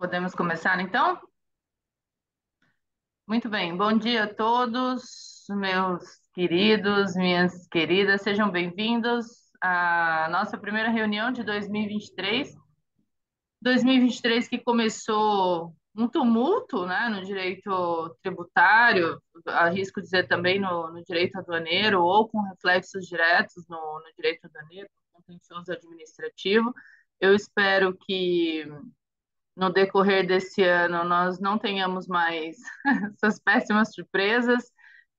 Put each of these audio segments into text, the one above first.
Podemos começar então? Muito bem, bom dia a todos, meus queridos, minhas queridas, sejam bem-vindos à nossa primeira reunião de 2023. 2023 que começou um tumulto, né, no direito tributário, arrisco dizer também no direito aduaneiro, ou com reflexos diretos no direito aduaneiro, no contencioso administrativo. Eu espero que no decorrer desse ano nós não tenhamos mais essas péssimas surpresas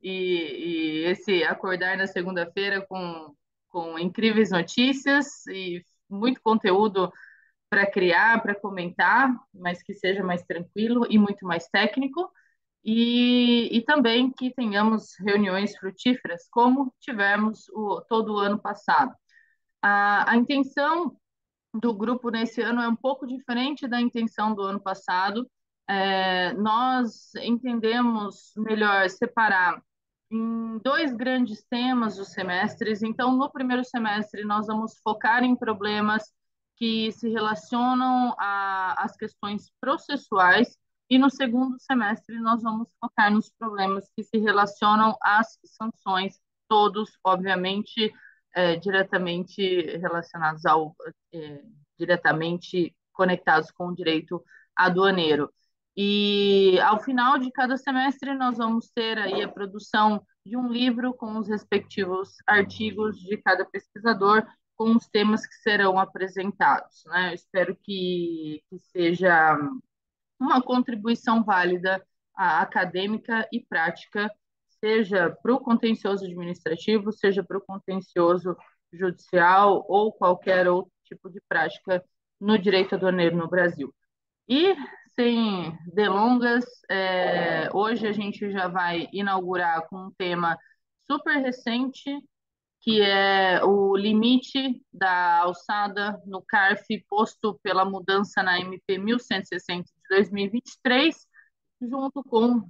e esse acordar na segunda-feira com incríveis notícias e muito conteúdo para criar, para comentar, mas que seja mais tranquilo e muito mais técnico. E também que tenhamos reuniões frutíferas, como tivemos todo o ano passado. A intenção do grupo nesse ano é um pouco diferente da intenção do ano passado. Nós entendemos melhor separar em dois grandes temas os semestres. Então, no primeiro semestre, nós vamos focar em problemas que se relacionam às questões processuais, e no segundo semestre, nós vamos focar nos problemas que se relacionam às sanções, todos, obviamente, diretamente relacionados é, diretamente conectados com o direito aduaneiro. E ao final de cada semestre nós vamos ter aí a produção de um livro com os respectivos artigos de cada pesquisador, com os temas que serão apresentados, né? Eu espero que seja uma contribuição válida acadêmica e prática, seja para o contencioso administrativo, seja para o contencioso judicial ou qualquer outro tipo de prática no direito aduaneiro no Brasil. E, sem delongas, hoje a gente já vai inaugurar com um tema super recente, que é o limite da alçada no CARF posto pela mudança na MP 1160 de 2023, junto com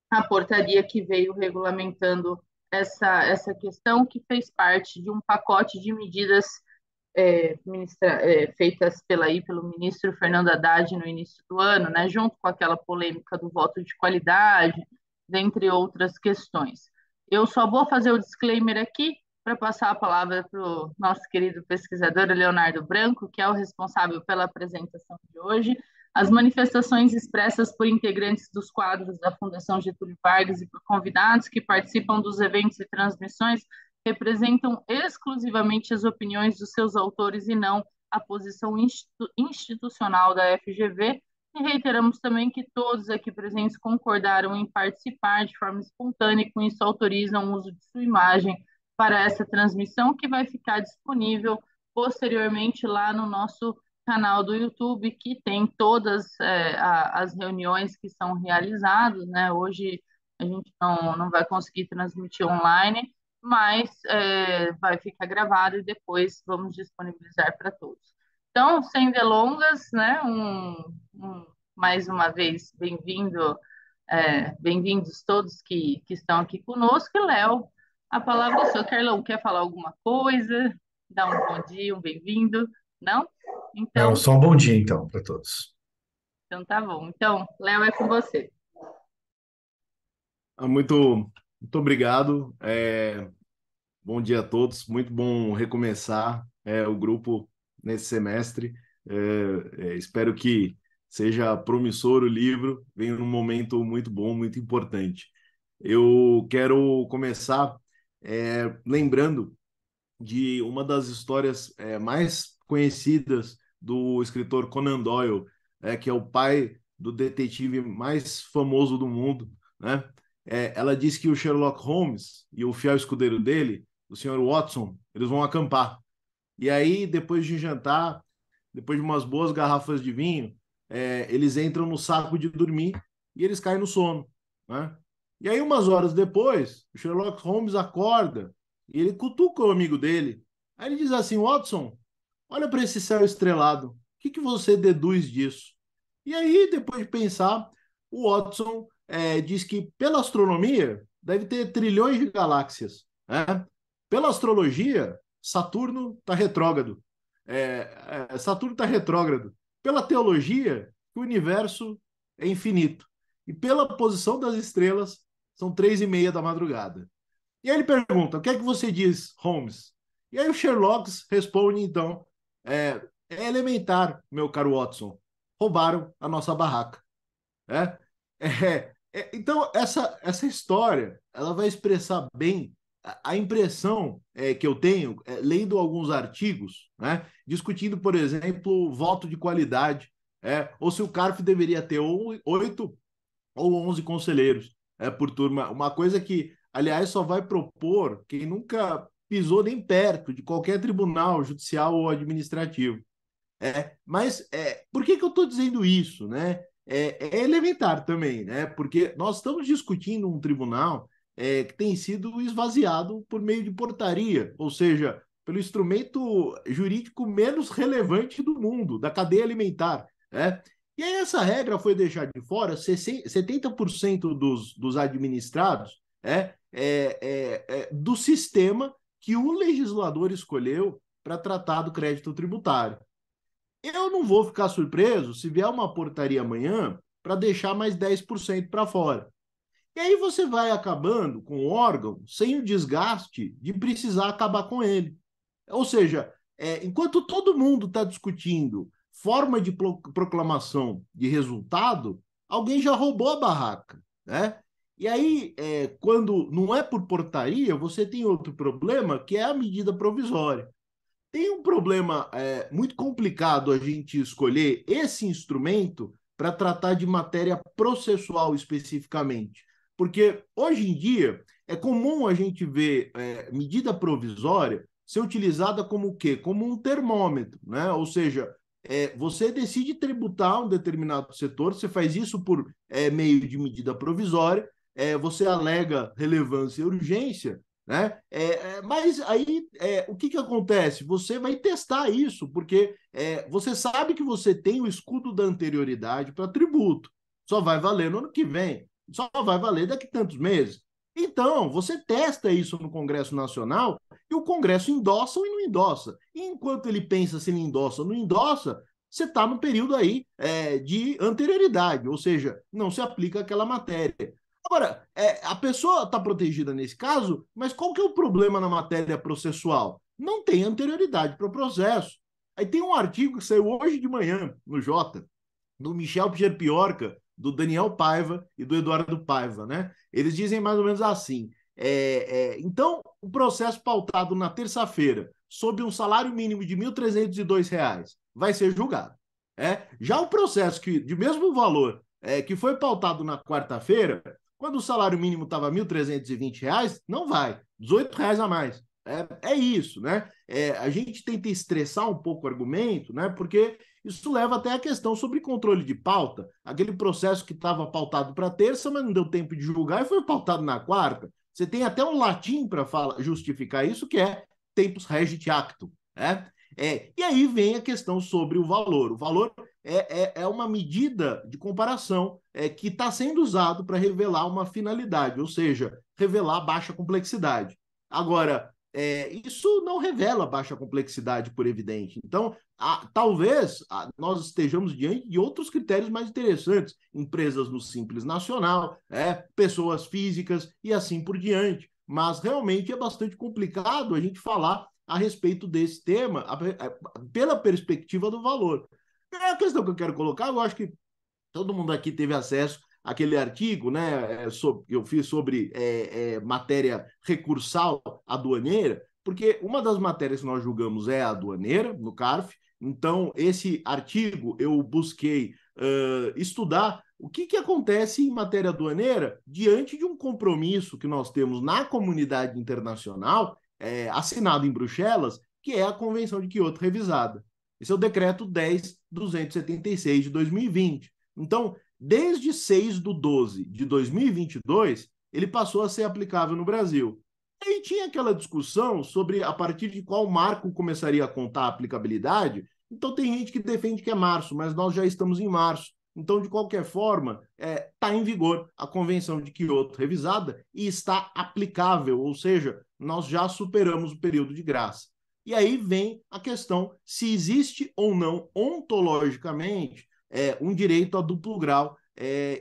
a portaria que veio regulamentando essa questão, que fez parte de um pacote de medidas feitas pelo ministro Fernando Haddad no início do ano, né, junto com aquela polêmica do voto de qualidade, dentre outras questões. Eu só vou fazer o disclaimer aqui para passar a palavra para o nosso querido pesquisador Leonardo Branco, que é o responsável pela apresentação de hoje. As manifestações expressas por integrantes dos quadros da Fundação Getúlio Vargas e por convidados que participam dos eventos e transmissões representam exclusivamente as opiniões dos seus autores e não a posição institucional da FGV. E reiteramos também que todos aqui presentes concordaram em participar de forma espontânea e com isso autorizam o uso de sua imagem para essa transmissão, que vai ficar disponível posteriormente lá no nosso canal do YouTube, que tem todas as reuniões que são realizadas, né? Hoje a gente não vai conseguir transmitir online, mas vai ficar gravado e depois vamos disponibilizar para todos. Então, sem delongas, né, mais uma vez, bem-vindos todos que estão aqui conosco. E, Léo, a palavra é sua. Carlão, quer falar alguma coisa? Dar um bom dia, um bem-vindo? Não? Não, Então, só um bom dia então para todos. então tá bom. Então, Léo, é com você. Muito obrigado. Bom dia a todos. Muito bom recomeçar o grupo nesse semestre. Espero que seja promissor o livro. Venha num momento muito bom, muito importante. Eu quero começar lembrando de uma das histórias mais conhecidas do escritor Conan Doyle, que é o pai do detetive mais famoso do mundo, né? Ela diz que o Sherlock Holmes e o fiel escudeiro dele, o senhor Watson, eles vão acampar. E aí, depois de jantar, depois de umas boas garrafas de vinho, eles entram no saco de dormir e eles caem no sono, né? E aí, umas horas depois, o Sherlock Holmes acorda e ele cutuca o amigo dele. Aí ele diz assim: Watson, olha para esse céu estrelado. O que você deduz disso? E aí, depois de pensar, o Watson diz que pela astronomia deve ter trilhões de galáxias, né? Pela astrologia, Saturno está retrógrado. Saturno está retrógrado. Pela teologia, que o universo é infinito. E pela posição das estrelas, são 3:30 da madrugada. E aí ele pergunta, o que é que você diz, Holmes? E aí o Sherlock responde, então, é elementar, meu caro Watson. Roubaram a nossa barraca. É? Então, essa história ela vai expressar bem a impressão que eu tenho lendo alguns artigos, né, discutindo, por exemplo, voto de qualidade, ou se o CARF deveria ter 8 ou 11 conselheiros por turma. Uma coisa que, aliás, só vai propor quem nunca pisou nem perto de qualquer tribunal judicial ou administrativo. Mas por que eu estou dizendo isso, né? É elementar também, né? Porque nós estamos discutindo um tribunal que tem sido esvaziado por meio de portaria, ou seja, pelo instrumento jurídico menos relevante do mundo, da cadeia alimentar, né? E aí essa regra foi deixar de fora 70% dos administrados do sistema que o legislador escolheu para tratar do crédito tributário. Eu não vou ficar surpreso se vier uma portaria amanhã para deixar mais 10% para fora. E aí você vai acabando com o órgão sem o desgaste de precisar acabar com ele. Ou seja, enquanto todo mundo está discutindo forma de proclamação de resultado, alguém já roubou a barraca, né? E aí, quando não é por portaria, você tem outro problema, que é a medida provisória. Tem um problema muito complicado a gente escolher esse instrumento para tratar de matéria processual especificamente. Porque hoje em dia é comum a gente ver medida provisória ser utilizada como o quê? Como um termômetro, né? Ou seja, você decide tributar um determinado setor, você faz isso por meio de medida provisória, você alega relevância e urgência, né? Mas aí o que acontece? Você vai testar isso, porque você sabe que você tem o escudo da anterioridade para tributo. Só vai valer no ano que vem, só vai valer daqui a tantos meses. Então, você testa isso no Congresso Nacional e o Congresso endossa ou não endossa. E enquanto ele pensa se ele endossa ou não endossa, você está no período aí de anterioridade, ou seja, não se aplica aquela matéria. Agora, a pessoa está protegida nesse caso, mas qual que é o problema na matéria processual? Não tem anterioridade para o processo. Aí tem um artigo que saiu hoje de manhã no Jota, do Michel Pierpiorca, do Daniel Paiva e do Eduardo Paiva, né? Eles dizem mais ou menos assim: então, o processo pautado na terça-feira, sob um salário mínimo de R$ 1.302, vai ser julgado. Já o processo de mesmo valor que foi pautado na quarta-feira, quando o salário mínimo estava R$ 1.320, não vai, R$ 18 a mais. É isso, né? A gente tenta estressar um pouco o argumento, né? Porque isso leva até a questão sobre controle de pauta. Aquele processo que estava pautado para terça, mas não deu tempo de julgar e foi pautado na quarta. Você tem até um latim para justificar isso, que é tempus regit actum, né? E aí vem a questão sobre o valor. O valor é uma medida de comparação que está sendo usado para revelar uma finalidade, ou seja, revelar baixa complexidade. Agora, isso não revela baixa complexidade, por evidente. Então, talvez nós estejamos diante de outros critérios mais interessantes. Empresas no Simples Nacional, pessoas físicas e assim por diante. Mas realmente é bastante complicado a gente falar a respeito desse tema pela perspectiva do valor. A questão que eu quero colocar, eu acho que todo mundo aqui teve acesso àquele artigo, né, que eu fiz sobre matéria recursal aduaneira, porque uma das matérias que nós julgamos é a aduaneira, no CARF. Então, esse artigo eu busquei estudar o que acontece em matéria aduaneira diante de um compromisso que nós temos na comunidade internacional, assinado em Bruxelas, que é a Convenção de Quioto revisada. Esse é o decreto 10.276 de 2020. Então, desde 6/12 de 2022, ele passou a ser aplicável no Brasil. E aí tinha aquela discussão sobre a partir de qual marco começaria a contar a aplicabilidade. Então, tem gente que defende que é março, mas nós já estamos em março. Então, de qualquer forma, está em vigor a Convenção de Quioto revisada e está aplicável, ou seja, nós já superamos o período de graça. E aí vem a questão se existe ou não, ontologicamente, um direito a duplo grau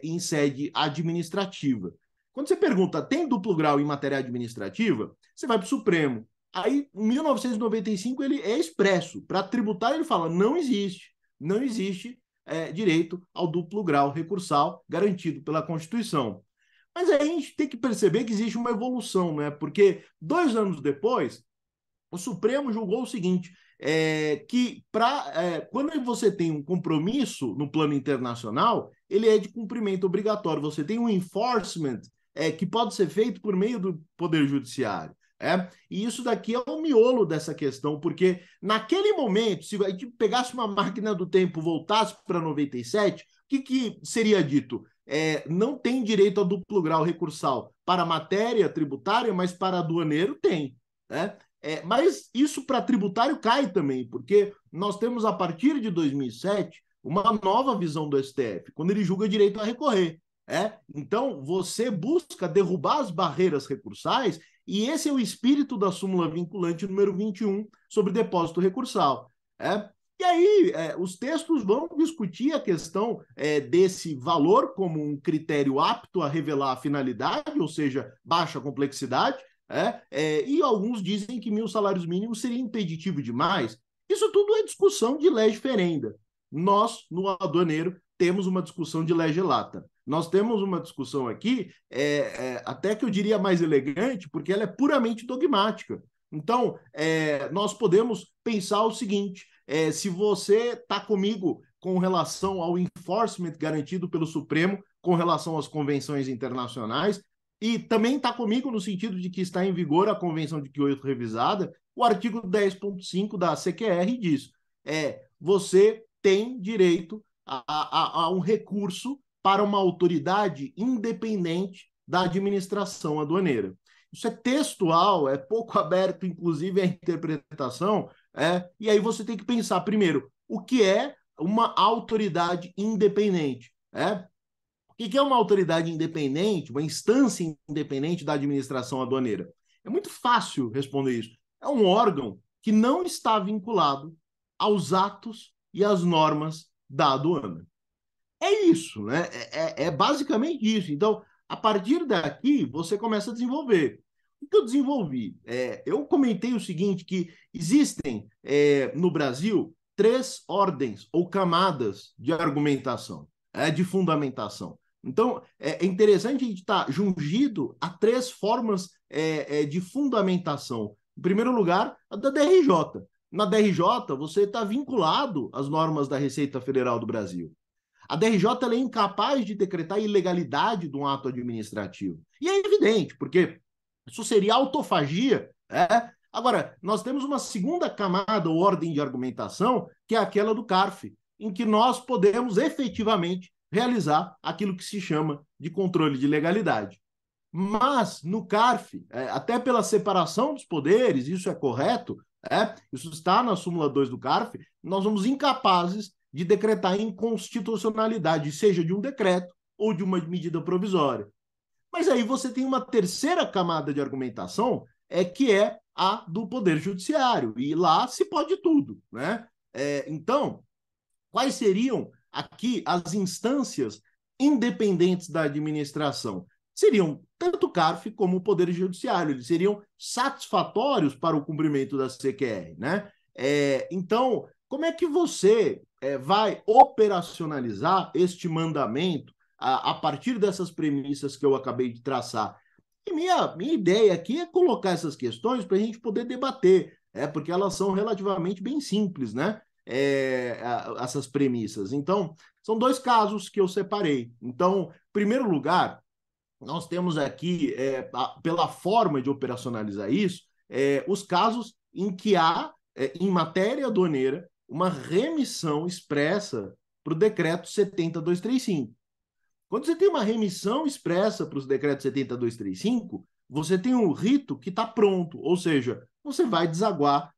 em sede administrativa. Quando você pergunta, tem duplo grau em matéria administrativa? Você vai para o Supremo. Aí, em 1995, ele é expresso. Para tributar, ele fala, não existe. Não existe direito ao duplo grau recursal garantido pela Constituição. Mas aí a gente tem que perceber que existe uma evolução, né? Porque 2 anos depois, o Supremo julgou o seguinte, que quando você tem um compromisso no plano internacional, ele é de cumprimento obrigatório. Você tem um enforcement que pode ser feito por meio do Poder Judiciário. E isso daqui é o miolo dessa questão, porque naquele momento, se a gente pegasse uma máquina do tempo e voltasse para 97, o que seria dito? Não tem direito a duplo grau recursal para a matéria tributária, mas para aduaneiro tem. Mas isso para tributário cai também, porque nós temos, a partir de 2007, uma nova visão do STF, quando ele julga direito a recorrer. Então, você busca derrubar as barreiras recursais, e esse é o espírito da súmula vinculante número 21 sobre depósito recursal. E aí, os textos vão discutir a questão desse valor como um critério apto a revelar a finalidade, ou seja, baixa complexidade, e alguns dizem que 1.000 salários mínimos seria impeditivo demais. Isso tudo é discussão de lege ferenda. Nós, no aduaneiro, temos uma discussão de lege lata. Nós temos uma discussão aqui, até que eu diria mais elegante, porque ela é puramente dogmática. Então, nós podemos pensar o seguinte, se você está comigo com relação ao enforcement garantido pelo Supremo, com relação às convenções internacionais, e também está comigo no sentido de que está em vigor a Convenção de Kyoto revisada, o artigo 10.5 da CQR diz, você tem direito a um recurso para uma autoridade independente da administração aduaneira. Isso é textual, é pouco aberto, inclusive, à interpretação, e aí você tem que pensar, primeiro, o que é uma autoridade independente? O que é uma autoridade independente, uma instância independente da administração aduaneira? É muito fácil responder isso. É um órgão que não está vinculado aos atos e às normas da aduana. É isso, né? É basicamente isso. Então, a partir daqui, você começa a desenvolver. O que eu desenvolvi? Eu comentei o seguinte, que existem, no Brasil, 3 ordens ou camadas de argumentação, de fundamentação. Então, é interessante a gente estar jungido a 3 formas de fundamentação. Em primeiro lugar, a da DRJ. Na DRJ, você está vinculado às normas da Receita Federal do Brasil. A DRJ ela é incapaz de decretar a ilegalidade de um ato administrativo. E é evidente, porque isso seria autofagia. Agora, nós temos uma segunda camada ou ordem de argumentação, que é aquela do CARF, em que nós podemos efetivamente realizar aquilo que se chama de controle de legalidade. Mas, no CARF, até pela separação dos poderes, isso é correto, isso está na súmula 2 do CARF, nós somos incapazes de decretar inconstitucionalidade, seja de um decreto ou de uma medida provisória. Mas aí você tem uma terceira camada de argumentação, que é a do Poder Judiciário, e lá se pode tudo, né? Então, quais seriam aqui as instâncias independentes da administração? Seriam tanto o CARF como o Poder Judiciário, eles seriam satisfatórios para o cumprimento da CQR, né? Então, como é que você vai operacionalizar este mandamento a partir dessas premissas que eu acabei de traçar? E minha ideia aqui é colocar essas questões para a gente poder debater, porque elas são relativamente bem simples, né? Essas premissas. Então, são 2 casos que eu separei. Então, em primeiro lugar, nós temos aqui, pela forma de operacionalizar isso, os casos em que há, em matéria aduaneira, uma remissão expressa para o decreto 70.235. Quando você tem uma remissão expressa para os decretos 70.235, você tem um rito que está pronto, ou seja, você vai desaguar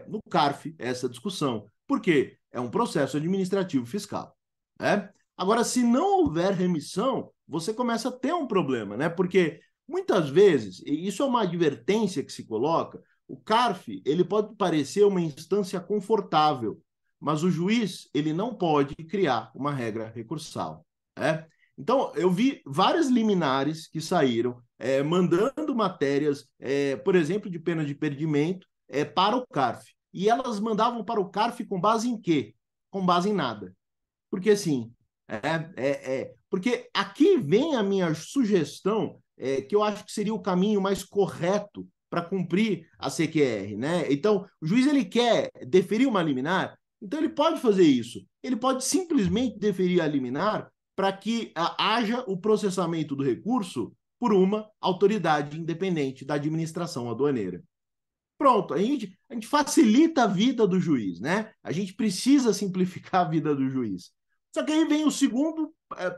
no CARF essa discussão. Por quê? É um processo administrativo fiscal. Agora, se não houver remissão, você começa a ter um problema, né? Porque muitas vezes, e isso é uma advertência que se coloca, o CARF ele pode parecer uma instância confortável, mas o juiz ele não pode criar uma regra recursal. Né? Então, eu vi várias liminares que saíram mandando matérias, por exemplo, de pena de perdimento para o CARF. E elas mandavam para o CARF com base em quê? Com base em nada. Porque, assim, porque aqui vem a minha sugestão, que eu acho que seria o caminho mais correto para cumprir a CQR, né? Então, o juiz ele quer deferir uma liminar, então ele pode fazer isso. Ele pode simplesmente deferir a liminar para que haja o processamento do recurso por uma autoridade independente da administração aduaneira. Pronto, a gente facilita a vida do juiz, né? A gente precisa simplificar a vida do juiz. Só que aí vem o segundo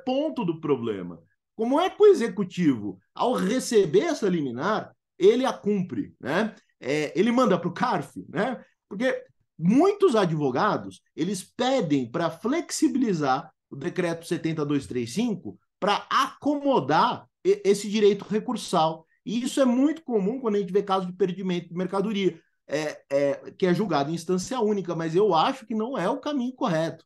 ponto do problema. Como é que o executivo, ao receber essa liminar, ele a cumpre, né? Ele manda para o CARF, né? Porque muitos advogados, eles pedem para flexibilizar o decreto 70235 para acomodar esse direito recursal. E isso é muito comum quando a gente vê casos de perdimento de mercadoria, que é julgado em instância única, mas eu acho que não é o caminho correto.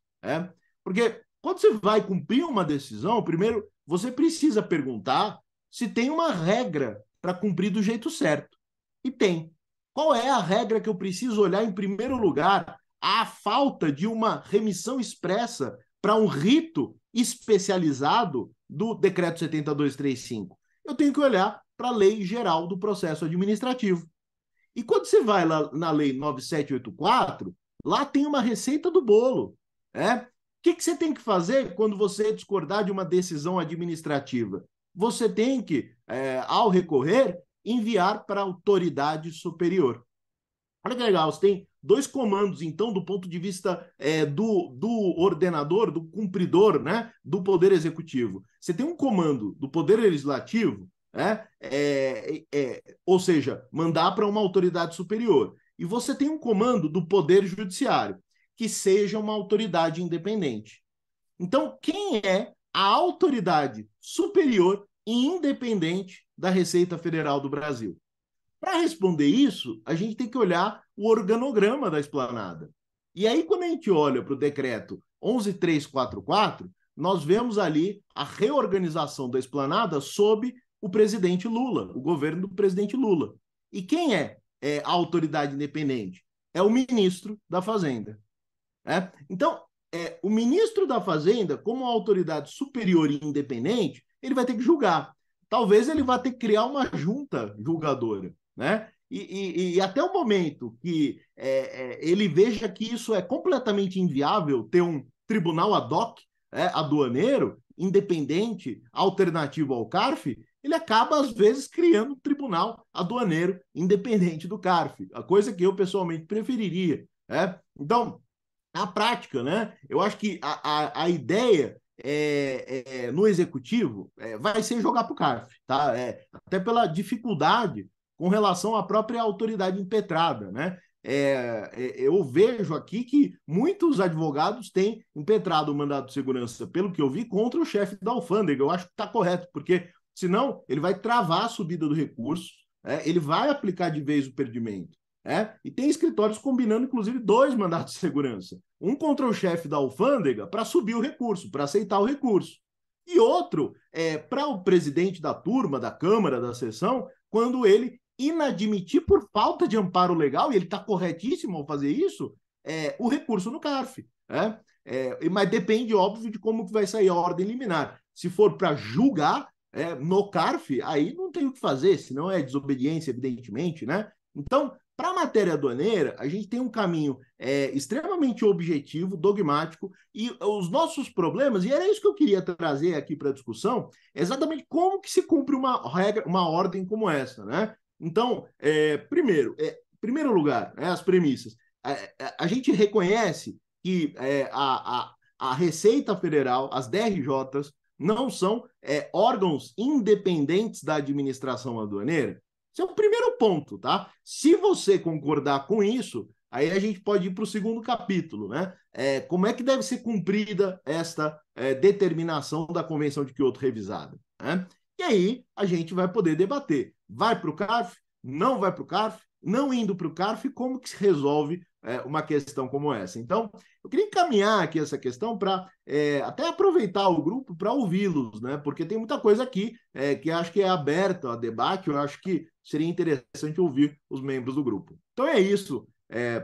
Porque quando você vai cumprir uma decisão, primeiro você precisa perguntar se tem uma regra para cumprir do jeito certo. E tem. Qual é a regra que eu preciso olhar em primeiro lugar? A falta de uma remissão expressa para um rito especializado do decreto 70235. Eu tenho que olhar para a Lei Geral do Processo Administrativo. E quando você vai lá na Lei 9784, lá tem uma receita do bolo. O que você tem que fazer quando você discordar de uma decisão administrativa? Você tem que, ao recorrer, enviar para a autoridade superior. Olha que legal, você tem dois comandos, então, do ponto de vista do ordenador, do cumpridor, né, do Poder Executivo. Você tem um comando do Poder Legislativo, ou seja, mandar para uma autoridade superior. E você tem um comando do Poder Judiciário, que seja uma autoridade independente. Então, quem é a autoridade superior e independente da Receita Federal do Brasil? Para responder isso, a gente tem que olhar o organograma da esplanada. E aí, quando a gente olha para o decreto 11.344, nós vemos ali a reorganização da esplanada sob o presidente Lula, o governo do presidente Lula. E quem é a autoridade independente? É o ministro da Fazenda. Então, o ministro da Fazenda, como autoridade superior e independente, ele vai ter que julgar. Talvez ele vá ter que criar uma junta julgadora, né? E até o momento que ele veja que isso é completamente inviável, ter um tribunal ad hoc, aduaneiro, independente, alternativo ao CARF, ele acaba, às vezes, criando um tribunal aduaneiro independente do CARF, a coisa que eu, pessoalmente, preferiria. Então, na prática, né, eu acho que a ideia no executivo vai ser jogar para o CARF, tá? Até pela dificuldade com relação à própria autoridade impetrada, né? Eu vejo aqui que muitos advogados têm impetrado o mandado de segurança, pelo que eu vi, contra o chefe da alfândega. Eu acho que está correto, porque senão ele vai travar a subida do recurso, ele vai aplicar de vez o perdimento. E tem escritórios combinando, inclusive, 2 mandados de segurança. Um contra o chefe da alfândega para subir o recurso, para aceitar o recurso. E outro para o presidente da turma, da Câmara, da sessão, quando ele inadmitir por falta de amparo legal, e ele está corretíssimo ao fazer isso, o recurso no CARF. Mas depende, óbvio, de como que vai sair a ordem liminar. Se for para julgar no CARF, aí não tem o que fazer, senão é desobediência, evidentemente, né? Então, para a matéria aduaneira, a gente tem um caminho extremamente objetivo, dogmático, e os nossos problemas, e era isso que eu queria trazer aqui para a discussão, exatamente como que se cumpre uma regra, uma ordem como essa, né? Então, primeiro lugar, as premissas. A gente reconhece que a Receita Federal, as DRJs, não são órgãos independentes da administração aduaneira. Esse é o primeiro ponto, tá? Se você concordar com isso, aí a gente pode ir para o segundo capítulo, né? Como é que deve ser cumprida esta determinação da Convenção de Kyoto revisada, né? E aí a gente vai poder debater. Vai para o CARF? Não vai para o CARF? Não indo para o CARF, como que se resolve uma questão como essa? Então, eu Eu queria encaminhar aqui essa questão para até aproveitar o grupo para ouvi-los, né? Porque tem muita coisa aqui que acho que é aberta a debate, eu acho que seria interessante ouvir os membros do grupo. Então é isso,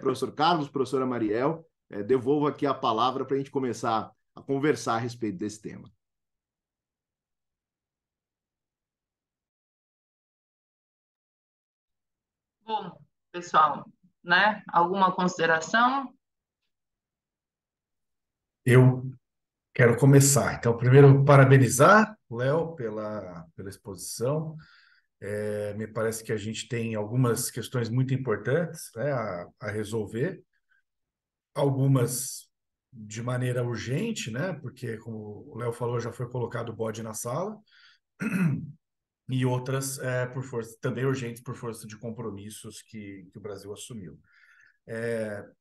professor Carlos, professora Mariel, devolvo aqui a palavra para a gente começar a conversar a respeito desse tema. Bom, pessoal, né? Alguma consideração? Eu quero começar. Então, primeiro, parabenizar o Léo pela exposição. Me parece que a gente tem algumas questões muito importantes, né, a resolver, algumas de maneira urgente, né, porque, como o Léo falou, já foi colocado o bode na sala, e outras por força, também urgentes por força de compromissos que o Brasil assumiu.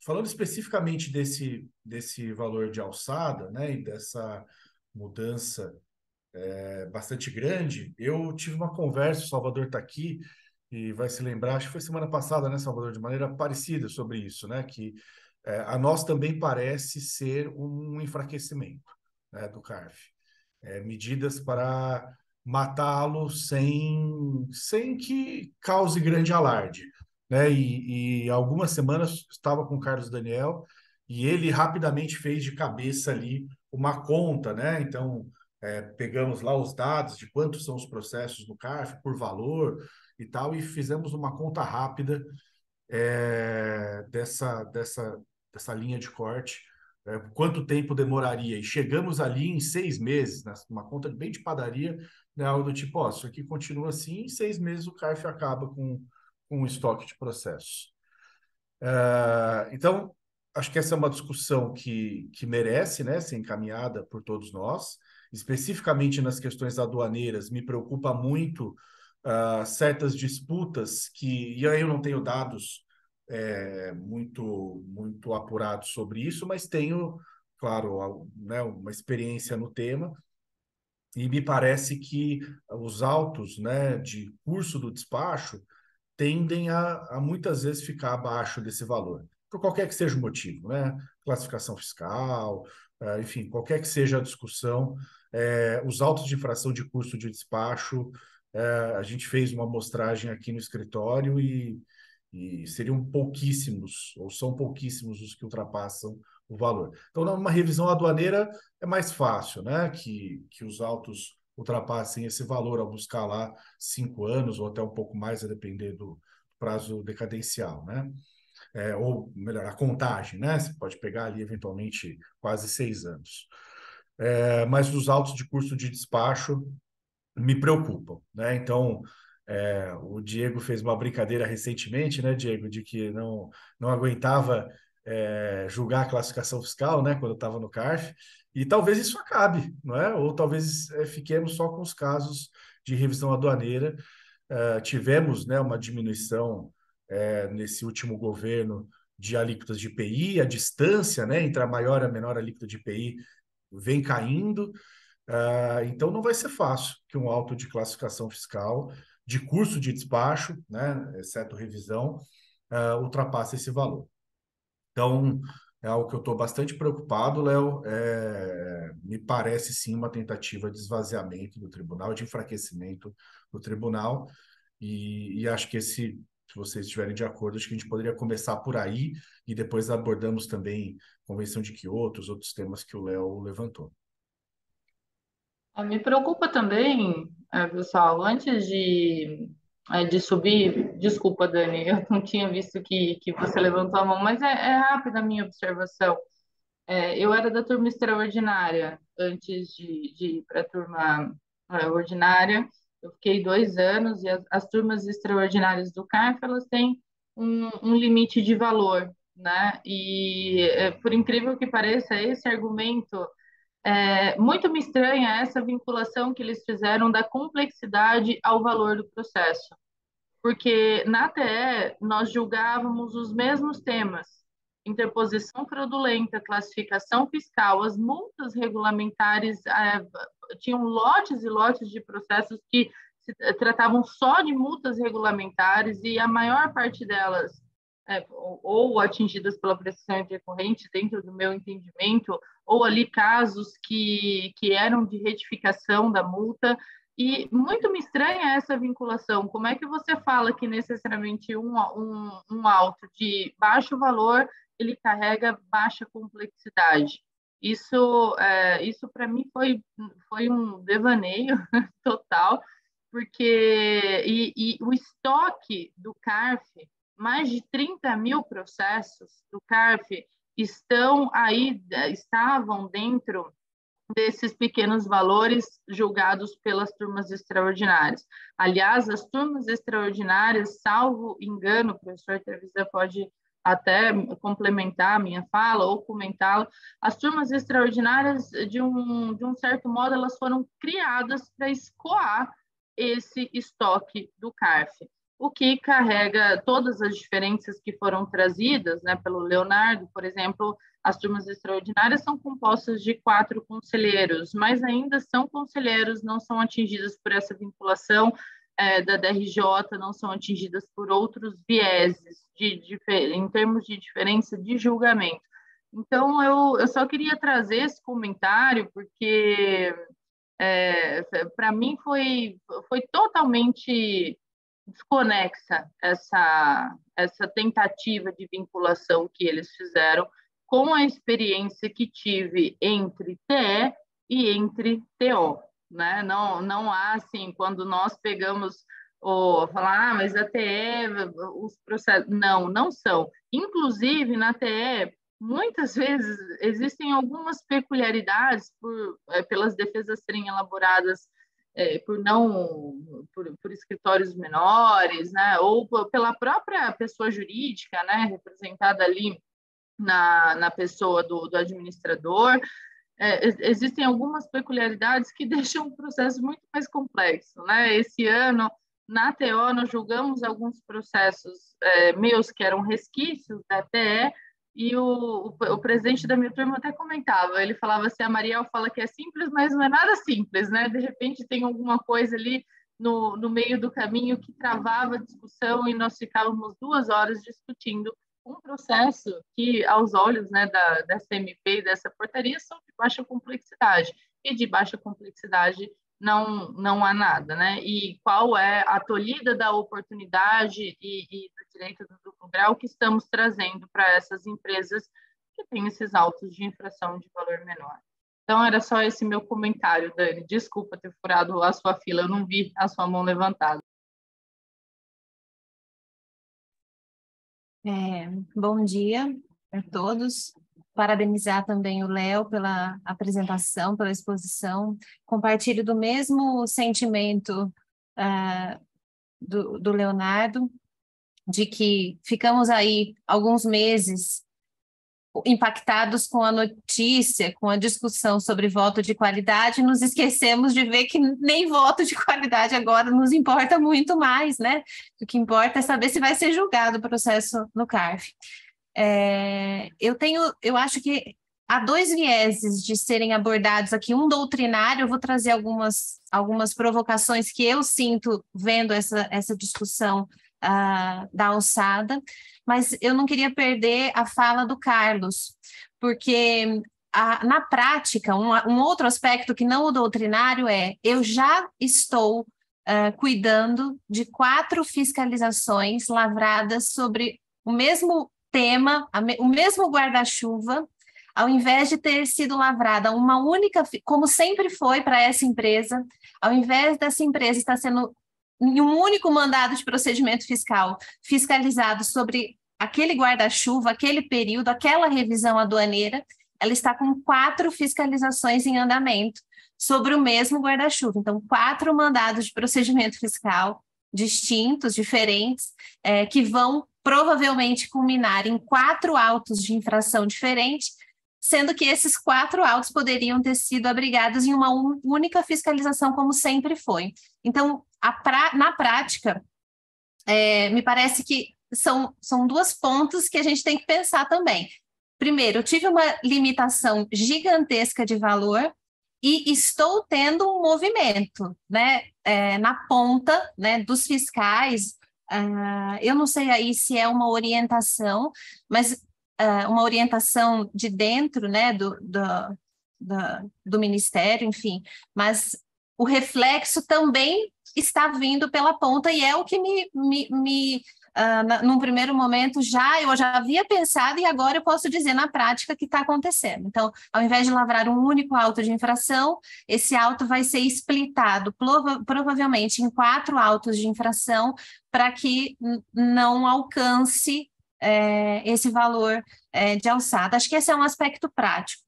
Falando especificamente desse valor de alçada, né, e dessa mudança bastante grande, eu tive uma conversa, o Salvador está aqui e vai se lembrar, acho que foi semana passada, né, Salvador, de maneira parecida sobre isso, né, que a nós também parece ser um enfraquecimento, né, do CARF. Medidas para matá-lo sem que cause grande alarde, né? E algumas semanas estava com o Carlos Daniel e ele rapidamente fez de cabeça ali uma conta, né? Então, pegamos lá os dados de quantos são os processos no CARF por valor e tal, e fizemos uma conta rápida dessa linha de corte, quanto tempo demoraria. E chegamos ali em 6 meses, né, uma conta bem de padaria, né, algo do tipo, ó, isso aqui continua assim, em 6 meses o CARF acaba com o estoque de processos. Então, acho que essa é uma discussão que merece, né, ser encaminhada por todos nós, especificamente nas questões aduaneiras. Me preocupa muito certas disputas e aí eu não tenho dados muito apurados sobre isso, mas tenho, claro, né, uma experiência no tema, e me parece que os autos, né, de curso do despacho tendem a muitas vezes ficar abaixo desse valor, por qualquer que seja o motivo, né? Classificação fiscal, enfim, qualquer que seja a discussão, os autos de infração de custo de despacho, a gente fez uma amostragem aqui no escritório e seriam pouquíssimos, ou são pouquíssimos os que ultrapassam o valor. Então, numa revisão aduaneira é mais fácil, né? Que os autos ultrapassem esse valor ao buscar lá 5 anos ou até um pouco mais, a depender do prazo decadencial, né? Ou melhor, a contagem, né? Você pode pegar ali eventualmente quase 6 anos. Mas os autos de custo de despacho me preocupam, né? Então, o Diego fez uma brincadeira recentemente, né, Diego, de que não aguentava julgar a classificação fiscal, né, quando estava no CARF, e talvez isso acabe, não é? Ou talvez fiquemos só com os casos de revisão aduaneira. Tivemos, né, uma diminuição nesse último governo de alíquotas de IPI, a distância, né, entre a maior e a menor alíquota de IPI vem caindo. Então, não vai ser fácil que um auto de classificação fiscal, de curso de despacho, né, exceto revisão, ultrapasse esse valor. Então, é algo que eu estou bastante preocupado, Léo. Me parece sim uma tentativa de esvaziamento do tribunal, de enfraquecimento do tribunal, e acho que se vocês estiverem de acordo, acho que a gente poderia começar por aí e depois abordamos também Convenção de Quioto, os outros temas que o Léo levantou. Me preocupa também, pessoal, antes de subir, desculpa, Dani, eu não tinha visto que você levantou a mão, mas é rápida a minha observação. Eu era da turma extraordinária antes de ir para a turma ordinária. Eu fiquei 2 anos e as turmas extraordinárias do CARF, elas têm um limite de valor, né? E, por incrível que pareça, esse argumento muito me estranha essa vinculação que eles fizeram da complexidade ao valor do processo, porque na TE nós julgávamos os mesmos temas: interposição fraudulenta, classificação fiscal, as multas regulamentares, tinham lotes e lotes de processos que se tratavam só de multas regulamentares e a maior parte delas ou atingidas pela prestação intercorrente, dentro do meu entendimento, ou ali casos que eram de retificação da multa. E muito me estranha essa vinculação. Como é que você fala que necessariamente um auto de baixo valor ele carrega baixa complexidade? Isso para mim foi um devaneio total, porque o estoque do CARF, mais de 30 mil processos do CARF estavam dentro desses pequenos valores julgados pelas turmas extraordinárias. Aliás, as turmas extraordinárias, salvo engano, o professor Trevisan pode até complementar a minha fala ou comentá-la, as turmas extraordinárias, de um certo modo, elas foram criadas para escoar esse estoque do CARF, o que carrega todas as diferenças que foram trazidas, né, pelo Leonardo. Por exemplo, as turmas extraordinárias são compostas de 4 conselheiros, mas ainda são conselheiros, não são atingidas por essa vinculação da DRJ, não são atingidas por outros vieses em termos de diferença de julgamento. Então, eu só queria trazer esse comentário, porque para mim foi totalmente desconexa essa tentativa de vinculação que eles fizeram com a experiência que tive entre TE e entre TO, né? Não há, assim, quando nós pegamos falar, mas a TE, os processos... Não são. Inclusive, na TE, muitas vezes existem algumas peculiaridades pelas defesas serem elaboradas por escritórios menores, né, ou pela própria pessoa jurídica, né, representada ali na pessoa do administrador. Existem algumas peculiaridades que deixam o processo muito mais complexo, né? Esse ano, na TO, nós julgamos alguns processos meus que eram resquícios da TE, e o presidente da minha turma até comentava, ele falava assim, a Mariel fala que é simples, mas não é nada simples, né? De repente tem alguma coisa ali no meio do caminho que travava a discussão e nós ficávamos 2 horas discutindo um processo que, aos olhos, né, dessa MP e dessa portaria, são de baixa complexidade. E de baixa complexidade não há nada, né? E qual é a tolhida da oportunidade e do direito do duplo grau que estamos trazendo para essas empresas que têm esses autos de infração de valor menor? Então, era só esse meu comentário, Dani. Desculpa ter furado a sua fila, eu não vi a sua mão levantada. Bom dia a todos. Parabenizar também o Léo pela apresentação, pela exposição. Compartilho do mesmo sentimento do Leonardo, de que ficamos aí alguns meses impactados com a notícia, com a discussão sobre voto de qualidade, nos esquecemos de ver que nem voto de qualidade agora nos importa muito mais, né? O que importa é saber se vai ser julgado o processo no CARF. Eu acho que há 2 vieses de serem abordados aqui, um doutrinário. Eu vou trazer algumas provocações que eu sinto vendo essa discussão da alçada, mas eu não queria perder a fala do Carlos, porque na prática, um outro aspecto que não o doutrinário eu já estou cuidando de 4 fiscalizações lavradas sobre o mesmo tema, o mesmo guarda-chuva, ao invés de ter sido lavrada uma única, como sempre foi para essa empresa, ao invés dessa empresa estar sendo em um único mandado de procedimento fiscal fiscalizado sobre aquele guarda-chuva, aquele período, aquela revisão aduaneira, ela está com 4 fiscalizações em andamento sobre o mesmo guarda-chuva. Então, 4 mandados de procedimento fiscal distintos, diferentes, que vão provavelmente culminar em 4 autos de infração diferentes, sendo que esses 4 autos poderiam ter sido abrigados em uma única fiscalização, como sempre foi. Então, na prática, me parece que são 2 pontos que a gente tem que pensar também. Primeiro, eu tive uma limitação gigantesca de valor e estou tendo um movimento, né, na ponta, né, dos fiscais, Eu não sei aí se é uma orientação, mas uma orientação de dentro, né, do Ministério, enfim, mas o reflexo também está vindo pela ponta e é o que num primeiro momento eu já havia pensado e agora eu posso dizer na prática que está acontecendo. Então, ao invés de lavrar um único auto de infração, esse auto vai ser splitado provavelmente em 4 autos de infração para que não alcance esse valor de alçada. Acho que esse é um aspecto prático.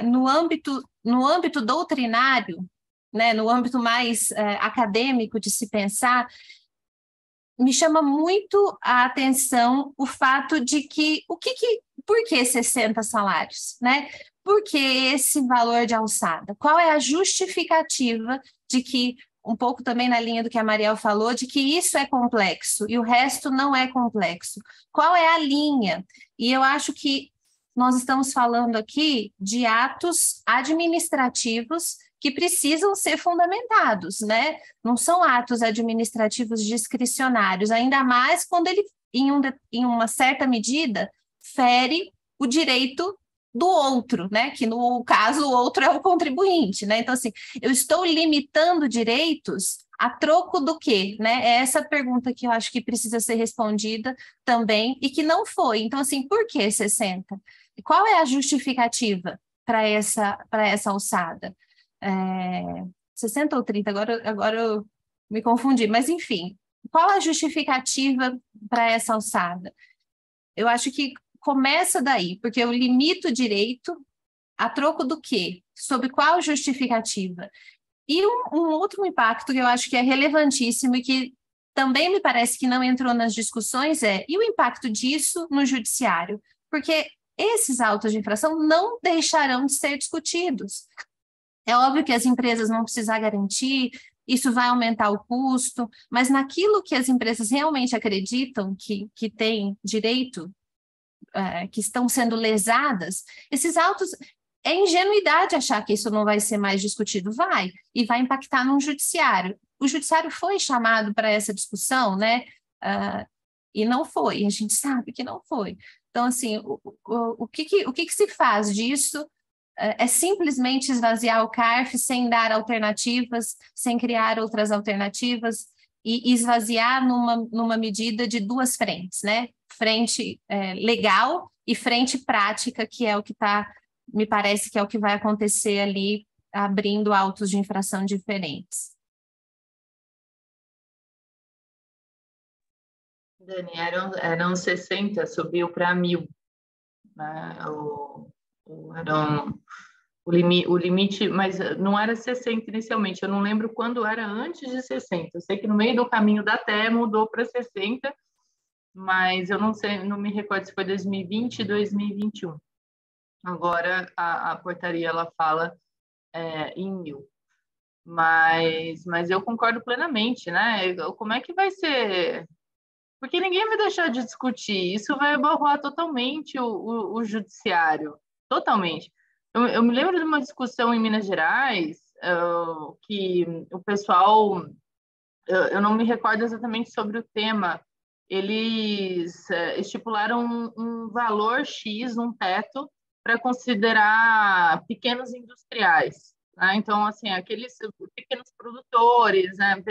No âmbito doutrinário, né, no âmbito mais acadêmico de se pensar, me chama muito a atenção o fato de que, por que 60 salários, né? Por que esse valor de alçada? Qual é a justificativa de que, um pouco também na linha do que a Mariel falou, de que isso é complexo e o resto não é complexo? Qual é a linha? E eu acho que nós estamos falando aqui de atos administrativos que precisam ser fundamentados, né? Não são atos administrativos discricionários, ainda mais quando ele, em uma certa medida, fere o direito do outro, né? Que no caso o outro é o contribuinte, né? Então, assim, eu estou limitando direitos a troco do quê, né? É essa pergunta que eu acho que precisa ser respondida também e que não foi. Então, assim, por que 60? Qual é a justificativa para essa alçada? 60 ou 30, agora eu me confundi, mas enfim, qual a justificativa para essa alçada? Eu acho que começa daí, porque eu limito o direito a troco do quê? Sob qual justificativa? E um outro impacto que eu acho que é relevantíssimo e que também me parece que não entrou nas discussões e o impacto disso no judiciário? Porque esses autos de infração não deixarão de ser discutidos. É óbvio que as empresas vão precisar garantir, isso vai aumentar o custo, mas naquilo que as empresas realmente acreditam que tem direito, que estão sendo lesadas, esses autos, é ingenuidade achar que isso não vai ser mais discutido, e vai impactar no judiciário. O judiciário foi chamado para essa discussão, né? E não foi, a gente sabe que não foi. Então, assim, o que se faz disso? É simplesmente esvaziar o CARF sem dar alternativas, sem criar outras alternativas e esvaziar numa medida de 2 frentes, né? Frente legal e frente prática, que é o que me parece que é o que vai acontecer ali, abrindo autos de infração diferentes. Dani, eram 60, subiu para 1.000, né? O limite, mas não era 60 inicialmente, eu não lembro quando era antes de 60. Eu sei que no meio do caminho da TE mudou para 60, mas eu não sei, não me recordo se foi 2020 e 2021. Agora a portaria ela fala em 1.000. Mas eu concordo plenamente, né? Como é que vai ser? Porque ninguém vai deixar de discutir. Isso vai abarroar totalmente o judiciário. Totalmente. Eu me lembro de uma discussão em Minas Gerais que o pessoal... Eu não me recordo exatamente sobre o tema. Eles estipularam um valor X, um teto, para considerar pequenos industriais, né? Então, assim, aqueles pequenos produtores, né?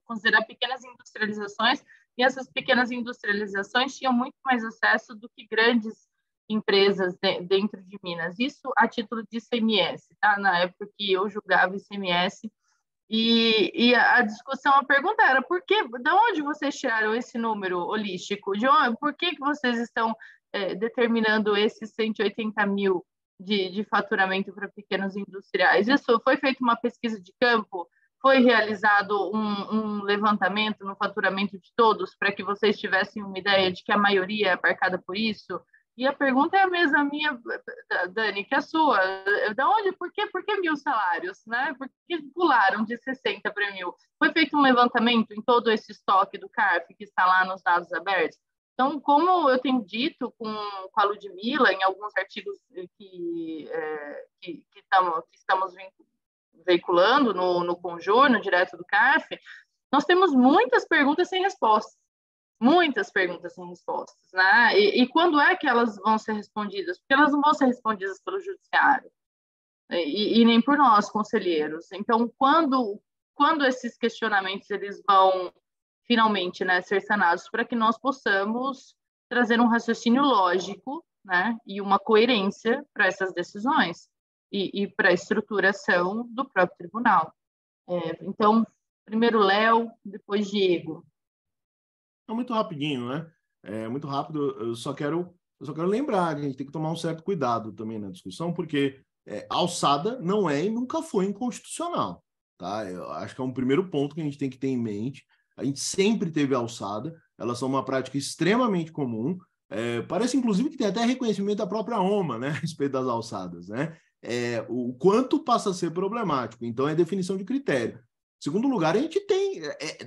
Considerar pequenas industrializações, e essas pequenas industrializações tinham muito mais acesso do que grandes empresas dentro de Minas. Isso a título de ICMS, tá? Na época que eu julgava ICMS, e a discussão, a pergunta era: por que, de onde vocês tiraram esse número holístico? Por que vocês estão determinando esses 180 mil de faturamento para pequenos industriais? Isso foi feita uma pesquisa de campo? Foi realizado um levantamento no faturamento de todos para que vocês tivessem uma ideia de que a maioria é abarcada por isso? E a pergunta é a mesma minha, Dani, que a sua. Por que 1.000 salários, né? Por que pularam de 60 para 1.000? Foi feito um levantamento em todo esse estoque do CARF que está lá nos dados abertos? Então, como eu tenho dito com a Ludmila, em alguns artigos que estamos veiculando no Conjur, no Direto do CARF, nós temos muitas perguntas sem respostas. Muitas perguntas sem respostas, né? E quando é que elas vão ser respondidas? Porque elas não vão ser respondidas pelo judiciário e nem por nós, conselheiros. Então, quando esses questionamentos eles vão finalmente, né, ser sanados para que nós possamos trazer um raciocínio lógico, né, e uma coerência para essas decisões e para a estruturação do próprio tribunal. Então, primeiro Léo, depois Diego. É muito rapidinho, né? É muito rápido. Eu só quero lembrar que a gente tem que tomar um certo cuidado também na discussão, porque a alçada não é e nunca foi inconstitucional, tá? Eu acho que é um primeiro ponto que a gente tem que ter em mente. A gente sempre teve alçada, elas são uma prática extremamente comum. Parece, inclusive, que tem até reconhecimento da própria OMA, né, a respeito das alçadas, né? O quanto passa a ser problemático. Então, é definição de critério. Segundo lugar, a gente tem,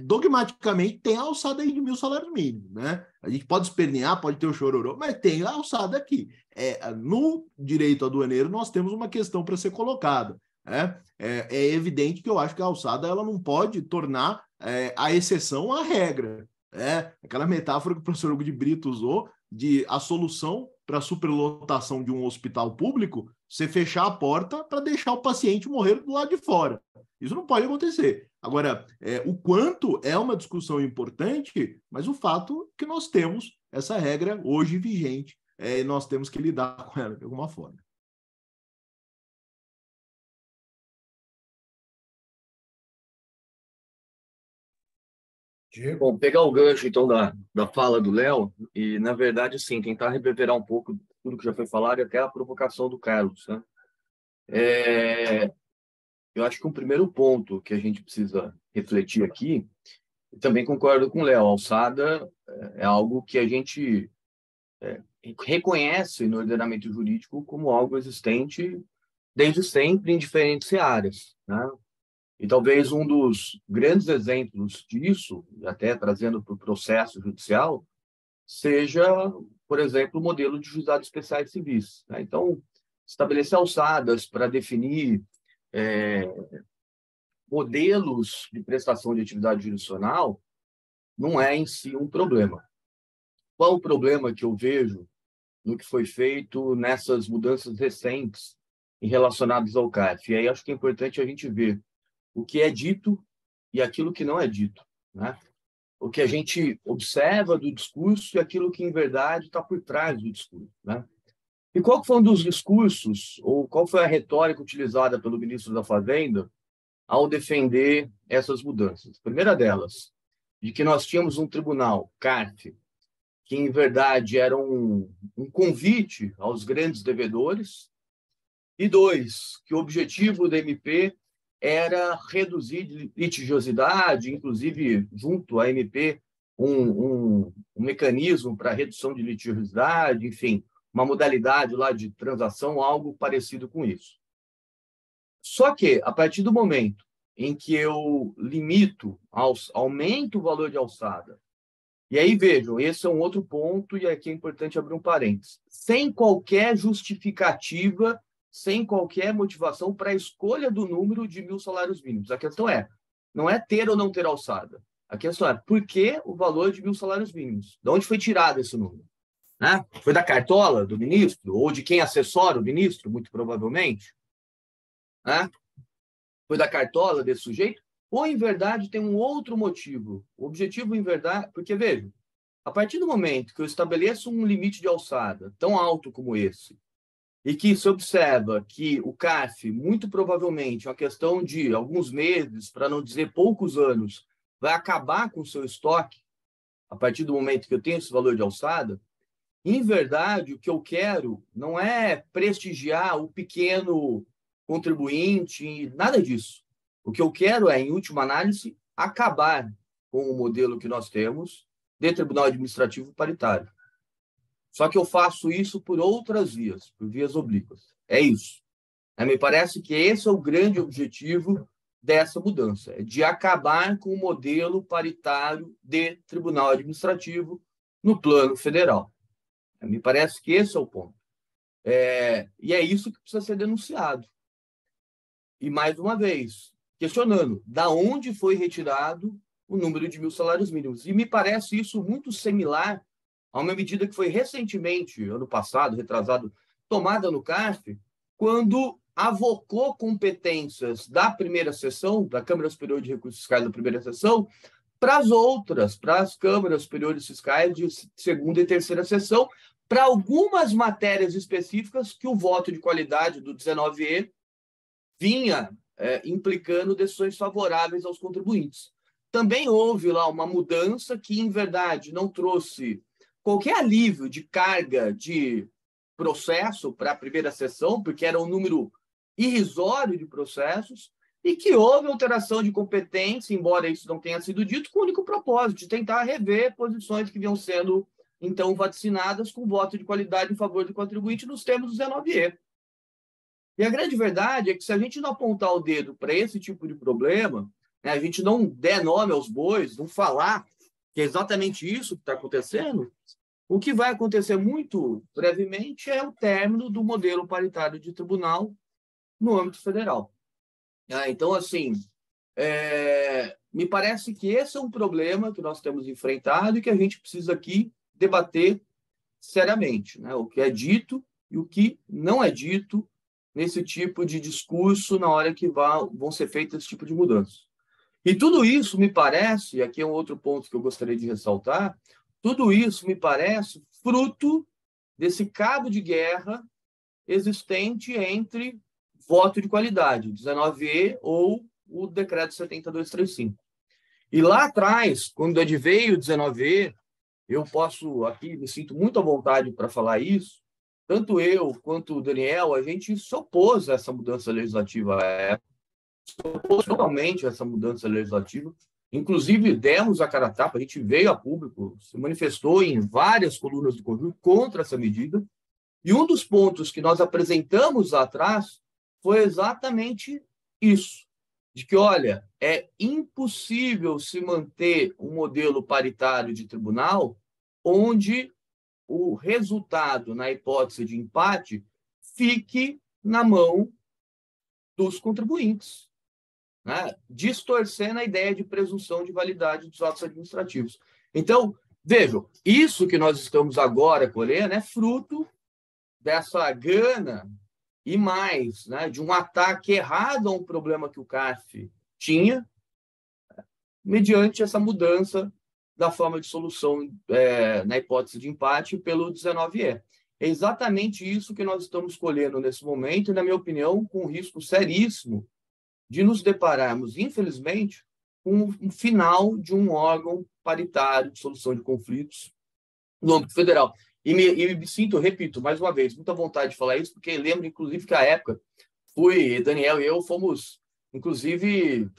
dogmaticamente, tem a alçada aí de 1.000 salários mínimos, né? A gente pode espernear, pode ter o chororô, mas tem a alçada aqui. No direito aduaneiro, nós temos uma questão para ser colocada. É evidente que eu acho que a alçada ela não pode tornar a exceção a regra. Aquela metáfora que o professor Hugo de Brito usou de a solução para a superlotação de um hospital público, você fechar a porta para deixar o paciente morrer do lado de fora. Isso não pode acontecer. Agora, o quanto é uma discussão importante, mas o fato é que nós temos essa regra hoje vigente e nós temos que lidar com ela de alguma forma. Diego? Bom, pegar o gancho, então, da fala do Léo e, na verdade, sim, tentar reverberar um pouco tudo que já foi falado e até a provocação do Carlos, né? Eu acho que o primeiro ponto que a gente precisa refletir aqui, e também concordo com o Léo, a alçada é algo que a gente reconhece no ordenamento jurídico como algo existente desde sempre em diferentes áreas, né? E talvez um dos grandes exemplos disso, até trazendo para o processo judicial, seja, por exemplo, o modelo de juizados especiais civis, né? Então, estabelecer alçadas para definir modelos de prestação de atividade jurisdicional não é em si um problema. Qual o problema que eu vejo no que foi feito nessas mudanças recentes relacionadas ao CARF? E aí acho que é importante a gente ver o que é dito e aquilo que não é dito, né? O que a gente observa do discurso e aquilo que, em verdade, está por trás do discurso, né? E qual foi um dos discursos, ou qual foi a retórica utilizada pelo ministro da Fazenda ao defender essas mudanças? A primeira delas, de que nós tínhamos um tribunal, CARF, que, em verdade, era um convite aos grandes devedores, e dois, que o objetivo da MP era reduzir litigiosidade, inclusive, junto à MP, um mecanismo para redução de litigiosidade, enfim, uma modalidade lá de transação, algo parecido com isso. Só que, a partir do momento em que eu aumento o valor de alçada, e aí, vejam, esse é um outro ponto, e aqui é importante abrir um parênteses, sem qualquer justificativa, sem qualquer motivação para a escolha do número de 1.000 salários mínimos. A questão não é ter ou não ter alçada. A questão é, por que o valor de 1.000 salários mínimos? De onde foi tirado esse número? Né? Foi da cartola do ministro? Ou de quem assessora o ministro, muito provavelmente? Né? Foi da cartola desse sujeito? Ou, em verdade, tem um outro motivo? O objetivo, em verdade... Porque, veja, a partir do momento que eu estabeleço um limite de alçada tão alto como esse, e que se observa que o CARF, muito provavelmente, uma questão de alguns meses, para não dizer poucos anos, vai acabar com o seu estoque, a partir do momento que eu tenho esse valor de alçada, em verdade, o que eu quero não é prestigiar o pequeno contribuinte, nada disso. O que eu quero é, em última análise, acabar com o modelo que nós temos de tribunal administrativo paritário. Só que eu faço isso por outras vias, por vias oblíquas. É isso. Me parece que esse é o grande objetivo dessa mudança, é de acabar com o modelo paritário de tribunal administrativo no plano federal. Me parece que esse é o ponto. E é isso que precisa ser denunciado. E, mais uma vez, questionando, da onde foi retirado o número de 1.000 salários mínimos. E me parece isso muito similar a uma medida que foi recentemente, ano passado, retrasado, tomada no CARF, quando avocou competências da primeira sessão, da Câmara Superior de Recursos Fiscais da primeira sessão, para as outras, para as câmaras superiores fiscais de segunda e terceira sessão, para algumas matérias específicas que o voto de qualidade do 19E vinha implicando decisões favoráveis aos contribuintes. Também houve lá uma mudança que, em verdade, não trouxe qualquer alívio de carga de processo para a primeira sessão, porque era um número irrisório de processos, e que houve alteração de competência, embora isso não tenha sido dito, com o único propósito de tentar rever posições que vinham sendo, então, vaticinadas com voto de qualidade em favor do contribuinte nos termos do 19E. E a grande verdade é que, se a gente não apontar o dedo para esse tipo de problema, né, a gente não der nome aos bois, não falar que é exatamente isso que está acontecendo, o que vai acontecer muito brevemente é o término do modelo paritário de tribunal no âmbito federal. Então, assim, me parece que esse é um problema que nós temos enfrentado e que a gente precisa aqui debater seriamente, né? O que é dito e o que não é dito nesse tipo de discurso na hora que vão ser feitas esse tipo de mudanças. E tudo isso me parece, e aqui é um outro ponto que eu gostaria de ressaltar, tudo isso me parece fruto desse cabo de guerra existente entre voto de qualidade, 19E ou o decreto 70235. E lá atrás, quando adveio o 19E, eu posso aqui, me sinto muito à vontade para falar isso, tanto eu quanto o Daniel, a gente se opôs a essa mudança legislativa, se opôs totalmente a essa mudança legislativa, inclusive demos a cara a tapa, a gente veio a público, se manifestou em várias colunas do conjunto contra essa medida, e um dos pontos que nós apresentamos lá atrás foi exatamente isso, de que, olha, é impossível se manter um modelo paritário de tribunal onde o resultado, na hipótese de empate, fique na mão dos contribuintes, né? Distorcendo a ideia de presunção de validade dos atos administrativos. Então, vejam, isso que nós estamos agora colhendo é fruto dessa gana e mais, né, de um ataque errado a um problema que o CARF tinha, mediante essa mudança da forma de solução na hipótese de empate pelo 19E. É exatamente isso que nós estamos colhendo nesse momento e, na minha opinião, com um risco seríssimo de nos depararmos, infelizmente, com um final de um órgão paritário de solução de conflitos no âmbito federal. E me sinto, repito, mais uma vez, muita vontade de falar isso, porque lembro, inclusive, que à época, Daniel e eu fomos, inclusive,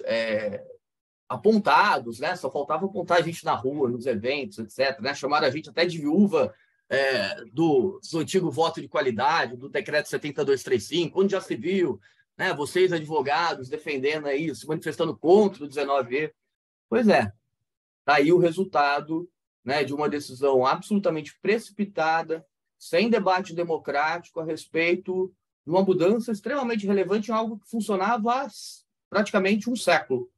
apontados, né? Só faltava apontar a gente na rua, nos eventos, etc., né? Chamaram a gente até de viúva do antigo voto de qualidade, do decreto 70235, onde já se viu, né? Vocês, advogados, defendendo aí, se manifestando contra o 19E. Pois é, tá aí o resultado, né, de uma decisão absolutamente precipitada, sem debate democrático a respeito de uma mudança extremamente relevante em algo que funcionava há praticamente um século.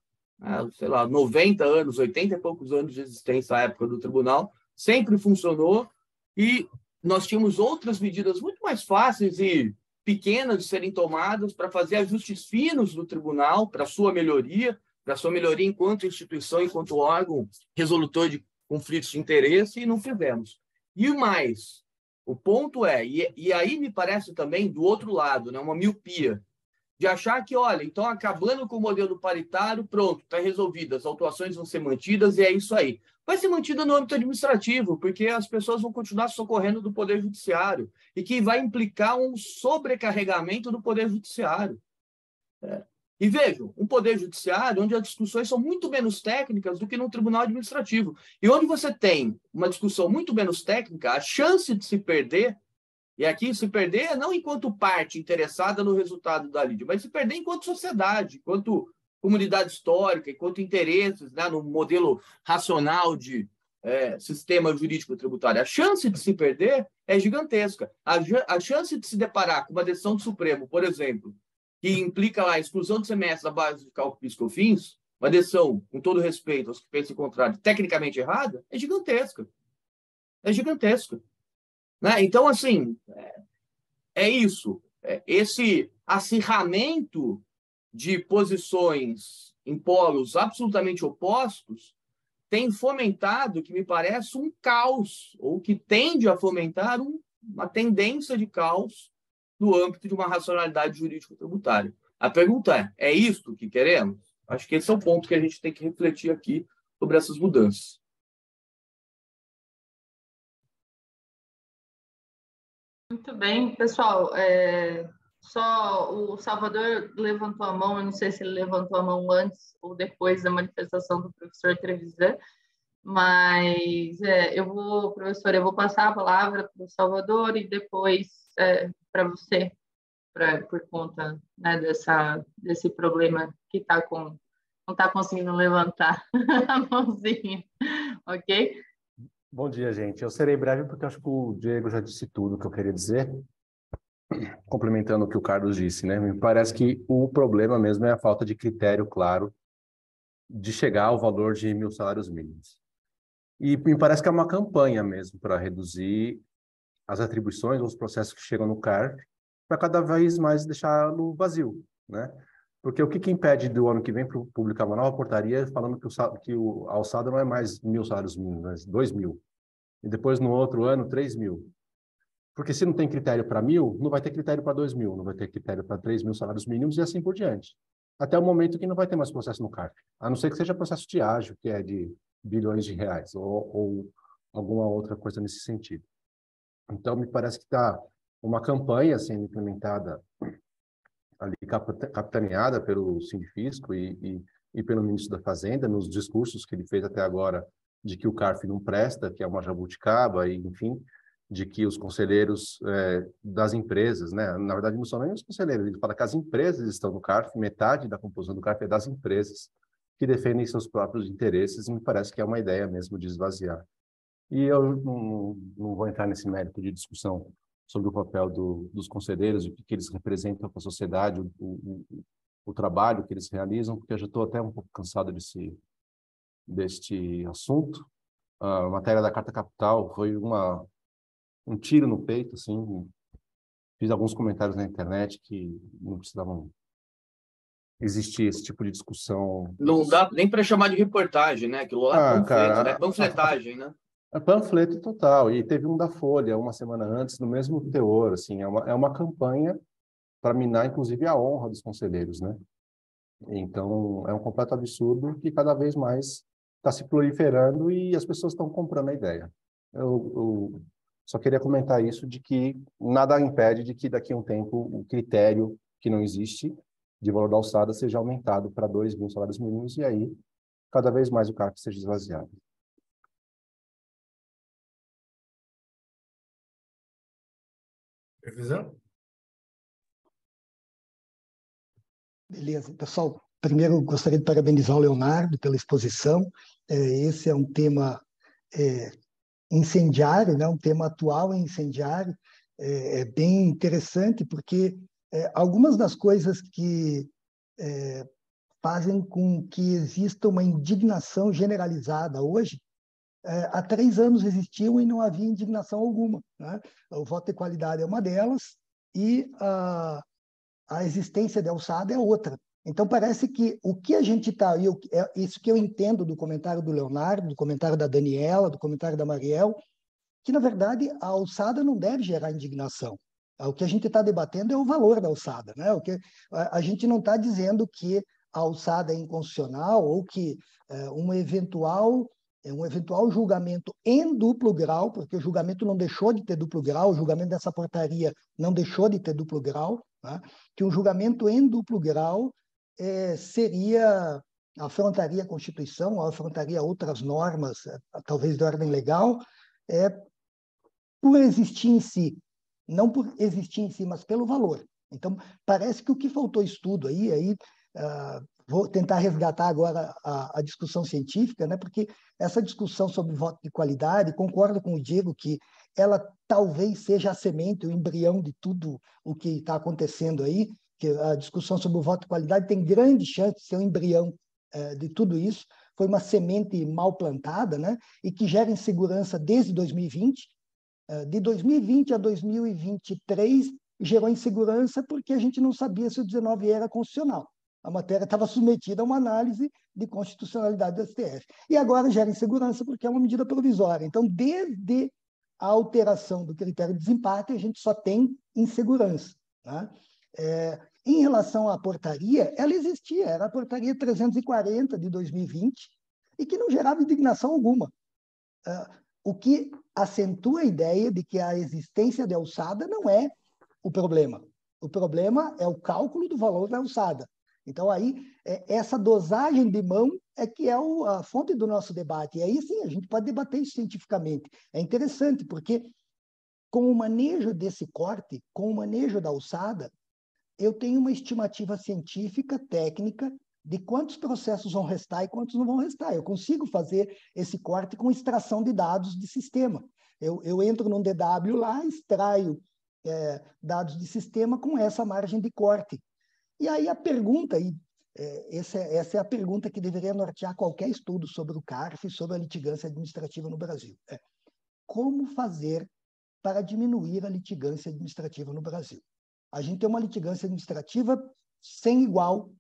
Sei lá, 90 anos, 80 e poucos anos de existência à época do tribunal, sempre funcionou e nós tínhamos outras medidas muito mais fáceis e pequenas de serem tomadas para fazer ajustes finos do tribunal para sua melhoria enquanto instituição, enquanto órgão resolutor de conflitos de interesse, e não fizemos. E mais, o ponto e aí me parece também do outro lado, né, uma miopia, de achar que, olha, então acabando com o modelo paritário, pronto, está resolvido, as autuações vão ser mantidas e é isso aí. Vai ser mantida no âmbito administrativo, porque as pessoas vão continuar socorrendo do Poder Judiciário e que vai implicar um sobrecarregamento do Poder Judiciário. E vejam, um Poder Judiciário onde as discussões são muito menos técnicas do que no Tribunal Administrativo. E onde você tem uma discussão muito menos técnica, a chance de se perder, e aqui se perder não enquanto parte interessada no resultado da lide, mas se perder enquanto sociedade, enquanto comunidade histórica, enquanto interesses, né, no modelo racional de sistema jurídico tributário. A chance de se perder é gigantesca. A chance de se deparar com uma decisão do Supremo, por exemplo, que implica lá a exclusão de semestre da base de cálculo PIS/COFINS, uma decisão, com todo respeito aos que pensam o contrário, tecnicamente errada, é gigantesca. É gigantesca. Né? Então, assim, é isso. Esse acirramento de posições em polos absolutamente opostos tem fomentado, que me parece, um caos, ou que tende a fomentar uma tendência de caos no âmbito de uma racionalidade jurídico-tributária. A pergunta é isto que queremos? Acho que esse é o ponto que a gente tem que refletir aqui sobre essas mudanças. Muito bem, pessoal. Só o Salvador levantou a mão, eu não sei se ele levantou a mão antes ou depois da manifestação do professor Trevisan, mas professor, eu vou passar a palavra para o Salvador e depois para você, por conta, né, desse problema que não está conseguindo levantar a mãozinha, ok? Bom dia, gente. Eu serei breve porque acho que o Diego já disse tudo o que eu queria dizer, complementando o que o Carlos disse, né? Me parece que o problema mesmo é a falta de critério claro de chegar ao valor de 1.000 salários mínimos. E me parece que é uma campanha mesmo para reduzir as atribuições, os processos que chegam no CARF, para cada vez mais deixá-lo vazio, né? Porque o que impede do ano que vem publicar uma nova portaria falando que a alçada não é mais 1.000 salários mínimos, mas 2.000. E depois, no outro ano, 3.000. Porque se não tem critério para 1.000, não vai ter critério para 2.000, não vai ter critério para 3.000 salários mínimos e assim por diante. Até o momento que não vai ter mais processo no CARF. A não ser que seja processo de ágio, que é de bilhões de reais, ou alguma outra coisa nesse sentido. Então, me parece que está uma campanha sendo implementada ali, capitaneada pelo Sindifisco e pelo ministro da Fazenda, nos discursos que ele fez até agora de que o CARF não presta, que é uma jabuticaba, e, enfim, de que os conselheiros das empresas, né? Na verdade, não são nem os conselheiros, ele fala que as empresas estão no CARF, metade da composição do CARF é das empresas que defendem seus próprios interesses, e me parece que é uma ideia mesmo de esvaziar. E eu não vou entrar nesse mérito de discussão sobre o papel dos conselheiros, o que eles representam para a sociedade, o trabalho que eles realizam, porque eu já estou até um pouco cansado deste assunto. A matéria da Carta Capital foi um tiro no peito, assim. Fiz alguns comentários na internet que não precisavam existir esse tipo de discussão. Não dá nem para chamar de reportagem, né? Aquilo lá é panfleto, cara, né? Panfletagem, né? É panfleto total. E teve um da Folha, uma semana antes, no mesmo teor. Assim, é uma campanha para minar, inclusive, a honra dos conselheiros, né? Então, é um completo absurdo que cada vez mais está se proliferando e as pessoas estão comprando a ideia. Eu só queria comentar isso, de que nada impede de que daqui a um tempo o critério que não existe de valor da alçada seja aumentado para 2.000 salários mínimos e aí cada vez mais o CARF seja esvaziado. Previsão? Beleza. Pessoal, primeiro gostaria de parabenizar o Leonardo pela exposição. Esse é um tema incendiário, né? Um tema atual e incendiário. É bem interessante, porque algumas das coisas que fazem com que exista uma indignação generalizada hoje, há 3 anos existiam e não havia indignação alguma, né? O voto de qualidade é uma delas e a existência de alçada é outra. Então, parece que o que a gente está... isso que eu entendo do comentário do Leonardo, do comentário da Daniela, do comentário da Mariel, que, na verdade, a alçada não deve gerar indignação. O que a gente está debatendo é o valor da alçada, né? A gente não está dizendo que a alçada é inconstitucional ou que um eventual julgamento em duplo grau, porque o julgamento não deixou de ter duplo grau, o julgamento dessa portaria não deixou de ter duplo grau, né? Que um julgamento em duplo grau afrontaria a Constituição, afrontaria outras normas, talvez de ordem legal, por existir em si, não por existir em si, mas pelo valor. Então, parece que o que faltou estudo aí vou tentar resgatar agora a discussão científica, né? Porque essa discussão sobre voto de qualidade, concordo com o Diego que ela talvez seja a semente, o embrião de tudo o que está acontecendo aí, que a discussão sobre o voto de qualidade tem grande chance de ser um embrião de tudo isso. Foi uma semente mal plantada, né? E que gera insegurança desde 2020. De 2020 a 2023, gerou insegurança porque a gente não sabia se o 19 era constitucional. A matéria estava submetida a uma análise de constitucionalidade do STF. E agora gera insegurança porque é uma medida provisória. Então, desde a alteração do critério de desempate, a gente só tem insegurança, né? Em relação à portaria, ela existia, era a portaria 340 de 2020, e que não gerava indignação alguma. O que acentua a ideia de que a existência de alçada não é o problema. O problema é o cálculo do valor da alçada. Então, aí, essa dosagem de mão é que é a fonte do nosso debate. E aí, sim, a gente pode debater isso cientificamente. É interessante, porque com o manejo desse corte, com o manejo da alçada, eu tenho uma estimativa científica, técnica, de quantos processos vão restar e quantos não vão restar. Eu consigo fazer esse corte com extração de dados de sistema. Eu entro num DW lá, extraio dados de sistema com essa margem de corte. E aí a pergunta, essa é a pergunta que deveria nortear qualquer estudo sobre o CARF e sobre a litigância administrativa no Brasil. Como fazer para diminuir a litigância administrativa no Brasil? A gente tem uma litigância administrativa sem igual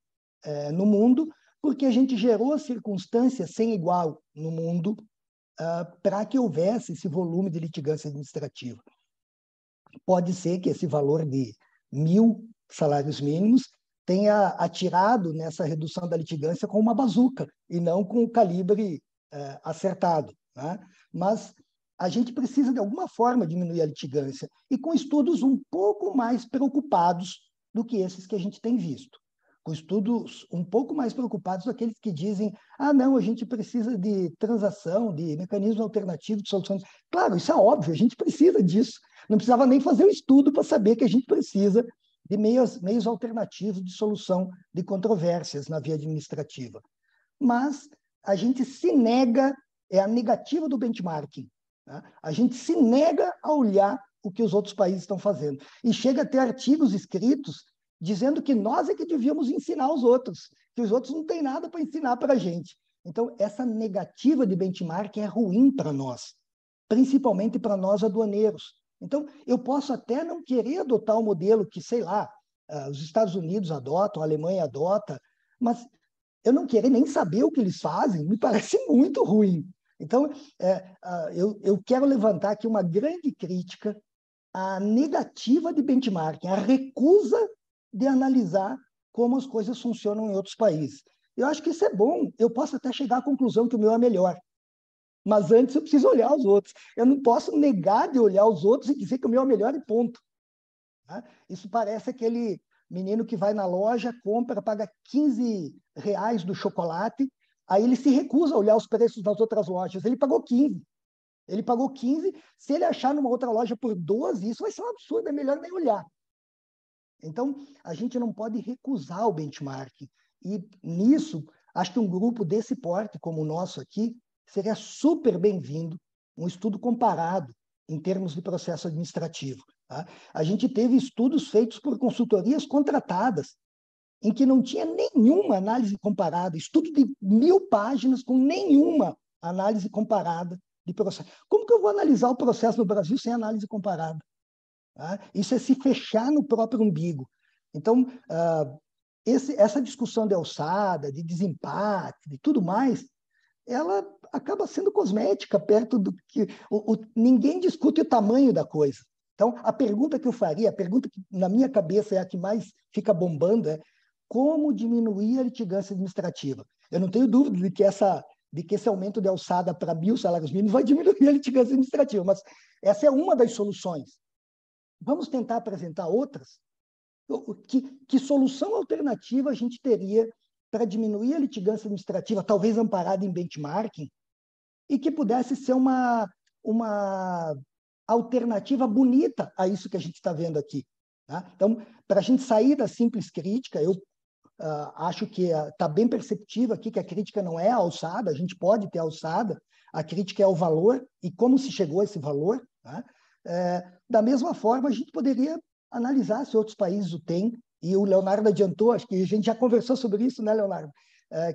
no mundo, porque a gente gerou circunstâncias sem igual no mundo para que houvesse esse volume de litigância administrativa. Pode ser que esse valor de 1.000 salários mínimos tenha atirado nessa redução da litigância com uma bazuca e não com o calibre acertado, né? Mas a gente precisa, de alguma forma, diminuir a litigância, e com estudos um pouco mais preocupados do que esses que a gente tem visto. Com estudos um pouco mais preocupados daqueles que dizem: não, a gente precisa de transação, de mecanismos alternativos de soluções. Claro, isso é óbvio, a gente precisa disso. Não precisava nem fazer um estudo para saber que a gente precisa de meios alternativos de solução de controvérsias na via administrativa. Mas a gente se nega, é a negativa do benchmarking, né? A gente se nega a olhar o que os outros países estão fazendo. E chega a ter artigos escritos dizendo que nós é que devíamos ensinar os outros, que os outros não têm nada para ensinar para a gente. Então, essa negativa de benchmarking é ruim para nós, principalmente para nós aduaneiros. Então, eu posso até não querer adotar o modelo que, sei lá, os Estados Unidos adotam, a Alemanha adota, mas eu não querer nem saber o que eles fazem, me parece muito ruim. Então, eu quero levantar aqui uma grande crítica à negativa de benchmarking, à recusa de analisar como as coisas funcionam em outros países. Eu acho que isso é bom, eu posso até chegar à conclusão que o meu é melhor, mas antes eu preciso olhar os outros. Eu não posso negar de olhar os outros e dizer que o meu é melhor e ponto. Tá? Isso parece aquele menino que vai na loja, compra, paga R$15 do chocolate, aí ele se recusa a olhar os preços das outras lojas. Ele pagou 15. Ele pagou 15, se ele achar numa outra loja por 12, isso vai ser um absurdo, é melhor nem olhar. Então, a gente não pode recusar o benchmarking. E nisso, acho que um grupo desse porte, como o nosso aqui, seria super bem-vindo, um estudo comparado em termos de processo administrativo. Tá? A gente teve estudos feitos por consultorias contratadas, em que não tinha nenhuma análise comparada, estudo de 1.000 páginas com nenhuma análise comparada de processo. Como que eu vou analisar o processo no Brasil sem análise comparada? Tá? Isso é se fechar no próprio umbigo. Então, essa discussão de alçada, de desempate, de tudo mais, ela acaba sendo cosmética perto do que... ninguém discute o tamanho da coisa. Então, a pergunta que eu faria, a pergunta que na minha cabeça é a que mais fica bombando, é como diminuir a litigância administrativa? Eu não tenho dúvida de que esse aumento de alçada para 1.000 salários mínimos vai diminuir a litigância administrativa, mas essa é uma das soluções. Vamos tentar apresentar outras? Que solução alternativa a gente teria para diminuir a litigância administrativa, talvez amparada em benchmarking, e que pudesse ser uma alternativa bonita a isso que a gente está vendo aqui. Tá? Então, para a gente sair da simples crítica, eu acho que está bem perceptível aqui que a crítica não é a alçada, a gente pode ter alçada, a crítica é o valor e como se chegou a esse valor. Tá? Da mesma forma, a gente poderia analisar se outros países o têm, e o Leonardo adiantou, acho que a gente já conversou sobre isso, né, Leonardo?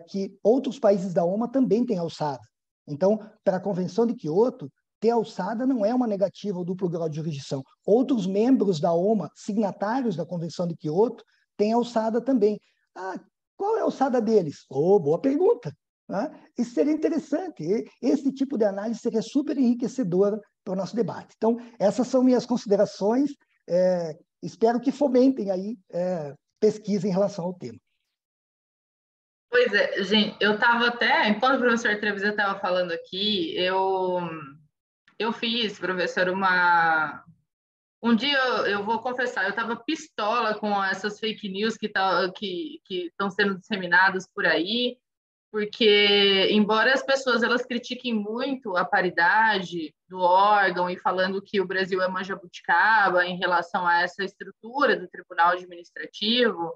que outros países da OMA também têm alçada. Então, para a Convenção de Quioto, ter alçada não é uma negativa ao duplo grau de jurisdição. Outros membros da OMA, signatários da Convenção de Quioto, têm alçada também. Qual é a alçada deles? Boa pergunta. Né? Isso seria interessante. Esse tipo de análise seria super enriquecedora para o nosso debate. Então, essas são minhas considerações. Espero que fomentem aí pesquisa em relação ao tema. Pois é, gente, eu estava até, enquanto o professor Trevisan estava falando aqui, eu fiz, professor, um dia eu vou confessar, eu estava pistola com essas fake news que estão sendo disseminadas por aí, porque, embora as pessoas elas critiquem muito a paridade do órgão e falando que o Brasil é uma jabuticaba em relação a essa estrutura do Tribunal Administrativo,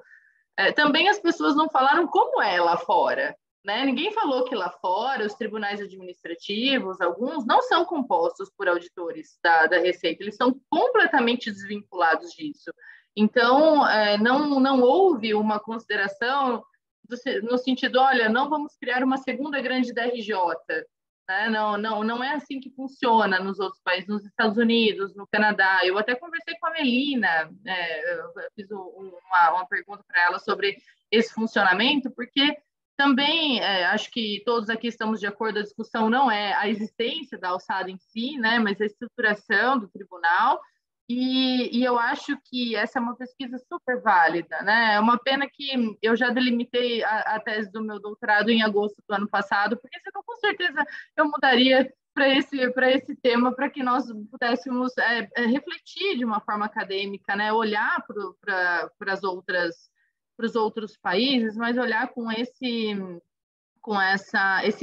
também as pessoas não falaram como é lá fora. Né? Ninguém falou que lá fora os tribunais administrativos, alguns, não são compostos por auditores da Receita, eles são completamente desvinculados disso. Então, não houve uma consideração no sentido, olha, não vamos criar uma segunda grande DRJ. Né? Não é assim que funciona nos outros países, nos Estados Unidos, no Canadá. Eu até conversei com a Melina, eu fiz uma pergunta para ela sobre esse funcionamento, porque também, acho que todos aqui estamos de acordo, a discussão não é a existência da alçada em si, né, mas a estruturação do tribunal, e eu acho que essa é uma pesquisa super válida, né? É uma pena que eu já delimitei a tese do meu doutorado em agosto do ano passado, porque senão, com certeza, eu mudaria para esse tema, para que nós pudéssemos refletir de uma forma acadêmica, né? Olhar para os outros países, mas olhar com esse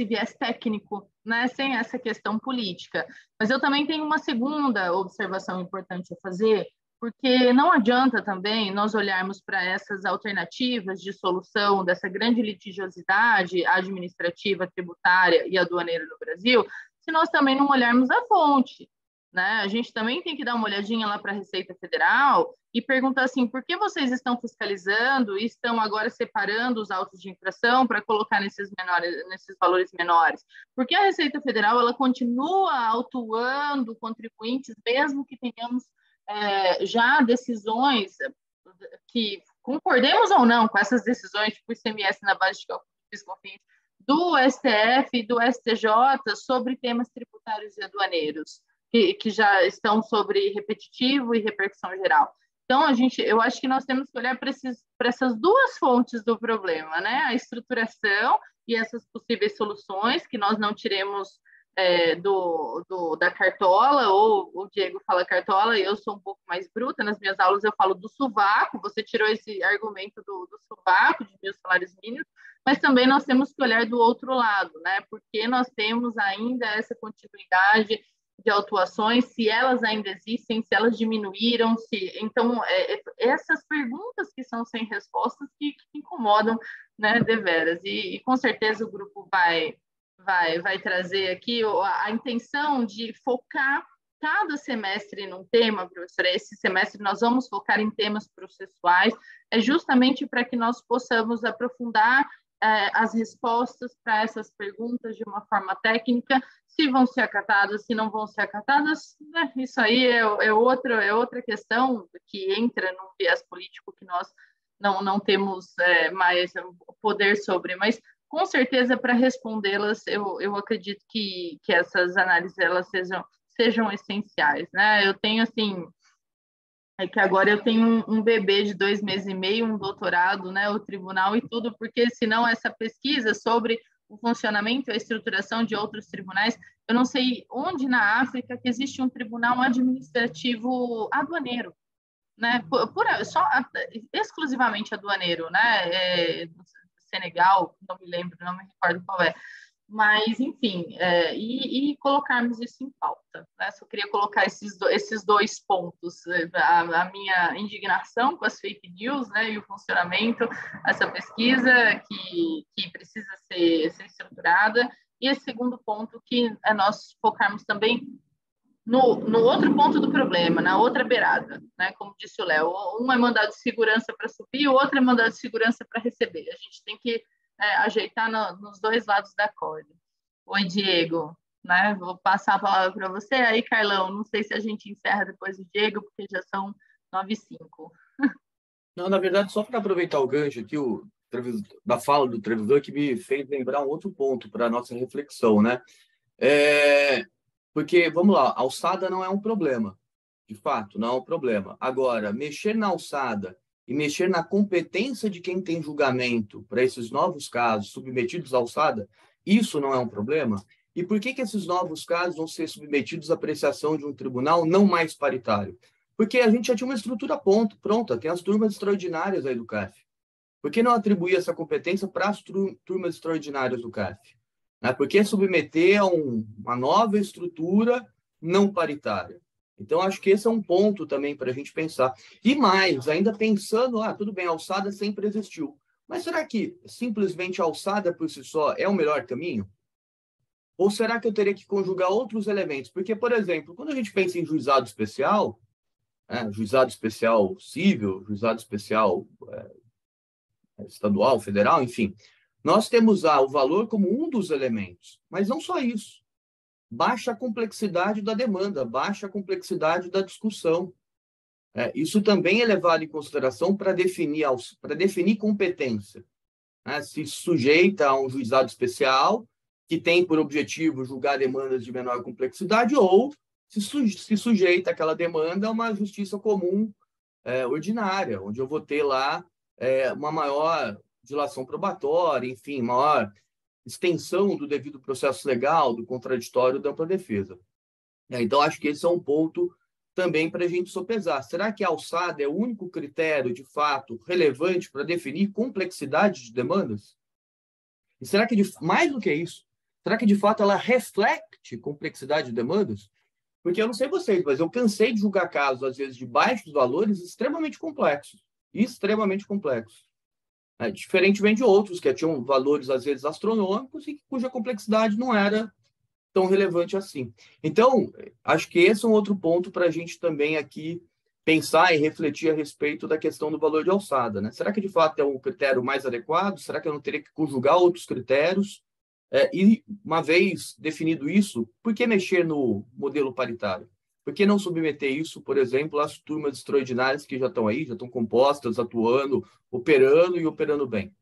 viés técnico, né, sem essa questão política. Mas eu também tenho uma segunda observação importante a fazer, porque não adianta também nós olharmos para essas alternativas de solução dessa grande litigiosidade administrativa, tributária e aduaneira no Brasil, se nós também não olharmos a fonte. Né? A gente também tem que dar uma olhadinha lá para a Receita Federal e perguntar assim, por que vocês estão fiscalizando e estão agora separando os autos de infração para colocar nesses valores menores? Porque a Receita Federal ela continua autuando contribuintes, mesmo que tenhamos já decisões que concordemos ou não com essas decisões, tipo ICMS na base de cálculo de PIS/COFINS, do STF e do STJ sobre temas tributários e aduaneiros, que já estão sobre repetitivo e repercussão geral. Então, eu acho que nós temos que olhar para essas duas fontes do problema, né? A estruturação e essas possíveis soluções, que nós não tiremos da cartola, ou o Diego fala cartola, e eu sou um pouco mais bruta, nas minhas aulas eu falo do sovaco, você tirou esse argumento do sovaco, de 1.000 salários mínimos, mas também nós temos que olhar do outro lado, né? Porque nós temos ainda essa continuidade de autuações, se elas ainda existem, se elas diminuíram, então essas perguntas que são sem respostas que incomodam, né, deveras, e com certeza o grupo vai trazer aqui a intenção de focar cada semestre num tema, professora. Esse semestre nós vamos focar em temas processuais, justamente para que nós possamos aprofundar as respostas para essas perguntas de uma forma técnica, se vão ser acatadas, se não vão ser acatadas, né? Isso aí é outra questão que entra num viés político que nós não temos mais poder sobre, mas com certeza para respondê-las eu acredito que essas análises elas sejam essenciais, né? Eu tenho assim, que agora eu tenho um bebê de 2 meses e meio, um doutorado, né, o tribunal e tudo, porque senão essa pesquisa sobre o funcionamento e a estruturação de outros tribunais, eu não sei onde na África que existe um tribunal administrativo aduaneiro, né, exclusivamente aduaneiro, né, Senegal, não me lembro, não me recordo qual é. Mas, enfim, e colocarmos isso em pauta. Né? Só queria colocar esses dois pontos, a minha indignação com as fake news, né, e o funcionamento, essa pesquisa que precisa ser estruturada, e esse segundo ponto que é nós focarmos também no outro ponto do problema, na outra beirada, né? Como disse o Léo, um é mandado de segurança para subir, o outro é mandado de segurança para receber. A gente tem que ajeitar nos dois lados da corda. Oi, Diego, né? Vou passar a palavra para você. Aí, Carlão, não sei se a gente encerra depois do Diego, porque já são 9h05. Não, na verdade, só para aproveitar o gancho aqui, da fala do Trevisan, que me fez lembrar um outro ponto para a nossa reflexão, né? Porque, vamos lá, alçada não é um problema, de fato, não é um problema. Agora, mexer na alçada e mexer na competência de quem tem julgamento para esses novos casos submetidos à alçada, isso não é um problema? E por que esses novos casos vão ser submetidos à apreciação de um tribunal não mais paritário? Porque a gente já tinha uma estrutura pronta, tem as turmas extraordinárias aí do CAF. Por que não atribuir essa competência para as turmas extraordinárias do CAF? Por que submeter a uma nova estrutura não paritária? Então, acho que esse é um ponto também para a gente pensar. E mais, ainda pensando, tudo bem, a alçada sempre existiu. Mas será que simplesmente a alçada por si só é o melhor caminho? Ou será que eu teria que conjugar outros elementos? Porque, por exemplo, quando a gente pensa em juizado especial civil, juizado especial estadual, federal, enfim, nós temos o valor como um dos elementos, mas não só isso. Baixa a complexidade da demanda, baixa a complexidade da discussão. Isso também é levado em consideração para definir competência. Se sujeita a um juizado especial, que tem por objetivo julgar demandas de menor complexidade, ou se sujeita aquela demanda a uma justiça comum ordinária, onde eu vou ter lá uma maior dilação probatória, enfim, maior extensão do devido processo legal, do contraditório, da ampla defesa. Então, acho que esse é um ponto também para a gente sopesar. Será que a alçada é o único critério, de fato, relevante para definir complexidade de demandas? E será que, mais do que isso, será que, de fato, ela reflete complexidade de demandas? Porque eu não sei vocês, mas eu cansei de julgar casos, às vezes, de baixos valores extremamente complexos. Diferentemente de outros, que tinham valores, às vezes, astronômicos e cuja complexidade não era tão relevante assim. Então, acho que esse é um outro ponto para a gente também aqui pensar e refletir a respeito da questão do valor de alçada, né? Será que, de fato, é um critério mais adequado? Será que eu não teria que conjugar outros critérios? E, uma vez definido isso, por que mexer no modelo paritário? Por que não submeter isso, por exemplo, às turmas extraordinárias que já estão aí, já estão compostas, atuando, operando bem?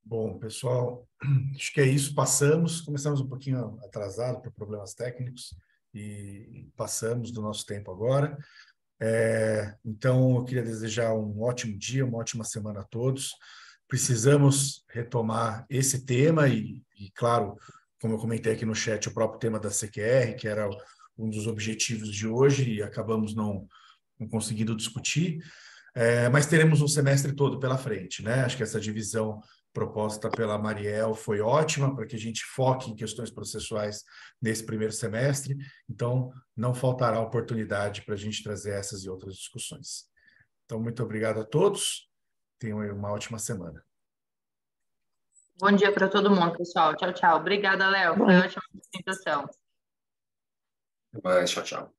Bom, pessoal, acho que é isso. Começamos um pouquinho atrasado por problemas técnicos e passamos do nosso tempo agora. Então, eu queria desejar um ótimo dia, uma ótima semana a todos. Precisamos retomar esse tema e, claro, como eu comentei aqui no chat, o próprio tema da CQR, que era um dos objetivos de hoje e acabamos não conseguindo discutir, mas teremos um semestre todo pela frente, né? Acho que essa divisão proposta pela Mariel foi ótima para que a gente foque em questões processuais nesse primeiro semestre. Então, não faltará oportunidade para a gente trazer essas e outras discussões. Então, muito obrigado a todos. Tenham uma ótima semana. Bom dia para todo mundo, pessoal. Tchau, tchau. Obrigada, Léo. Foi ótima apresentação. Até mais. Tchau, tchau.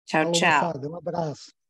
Tchau, tchau. Um abraço.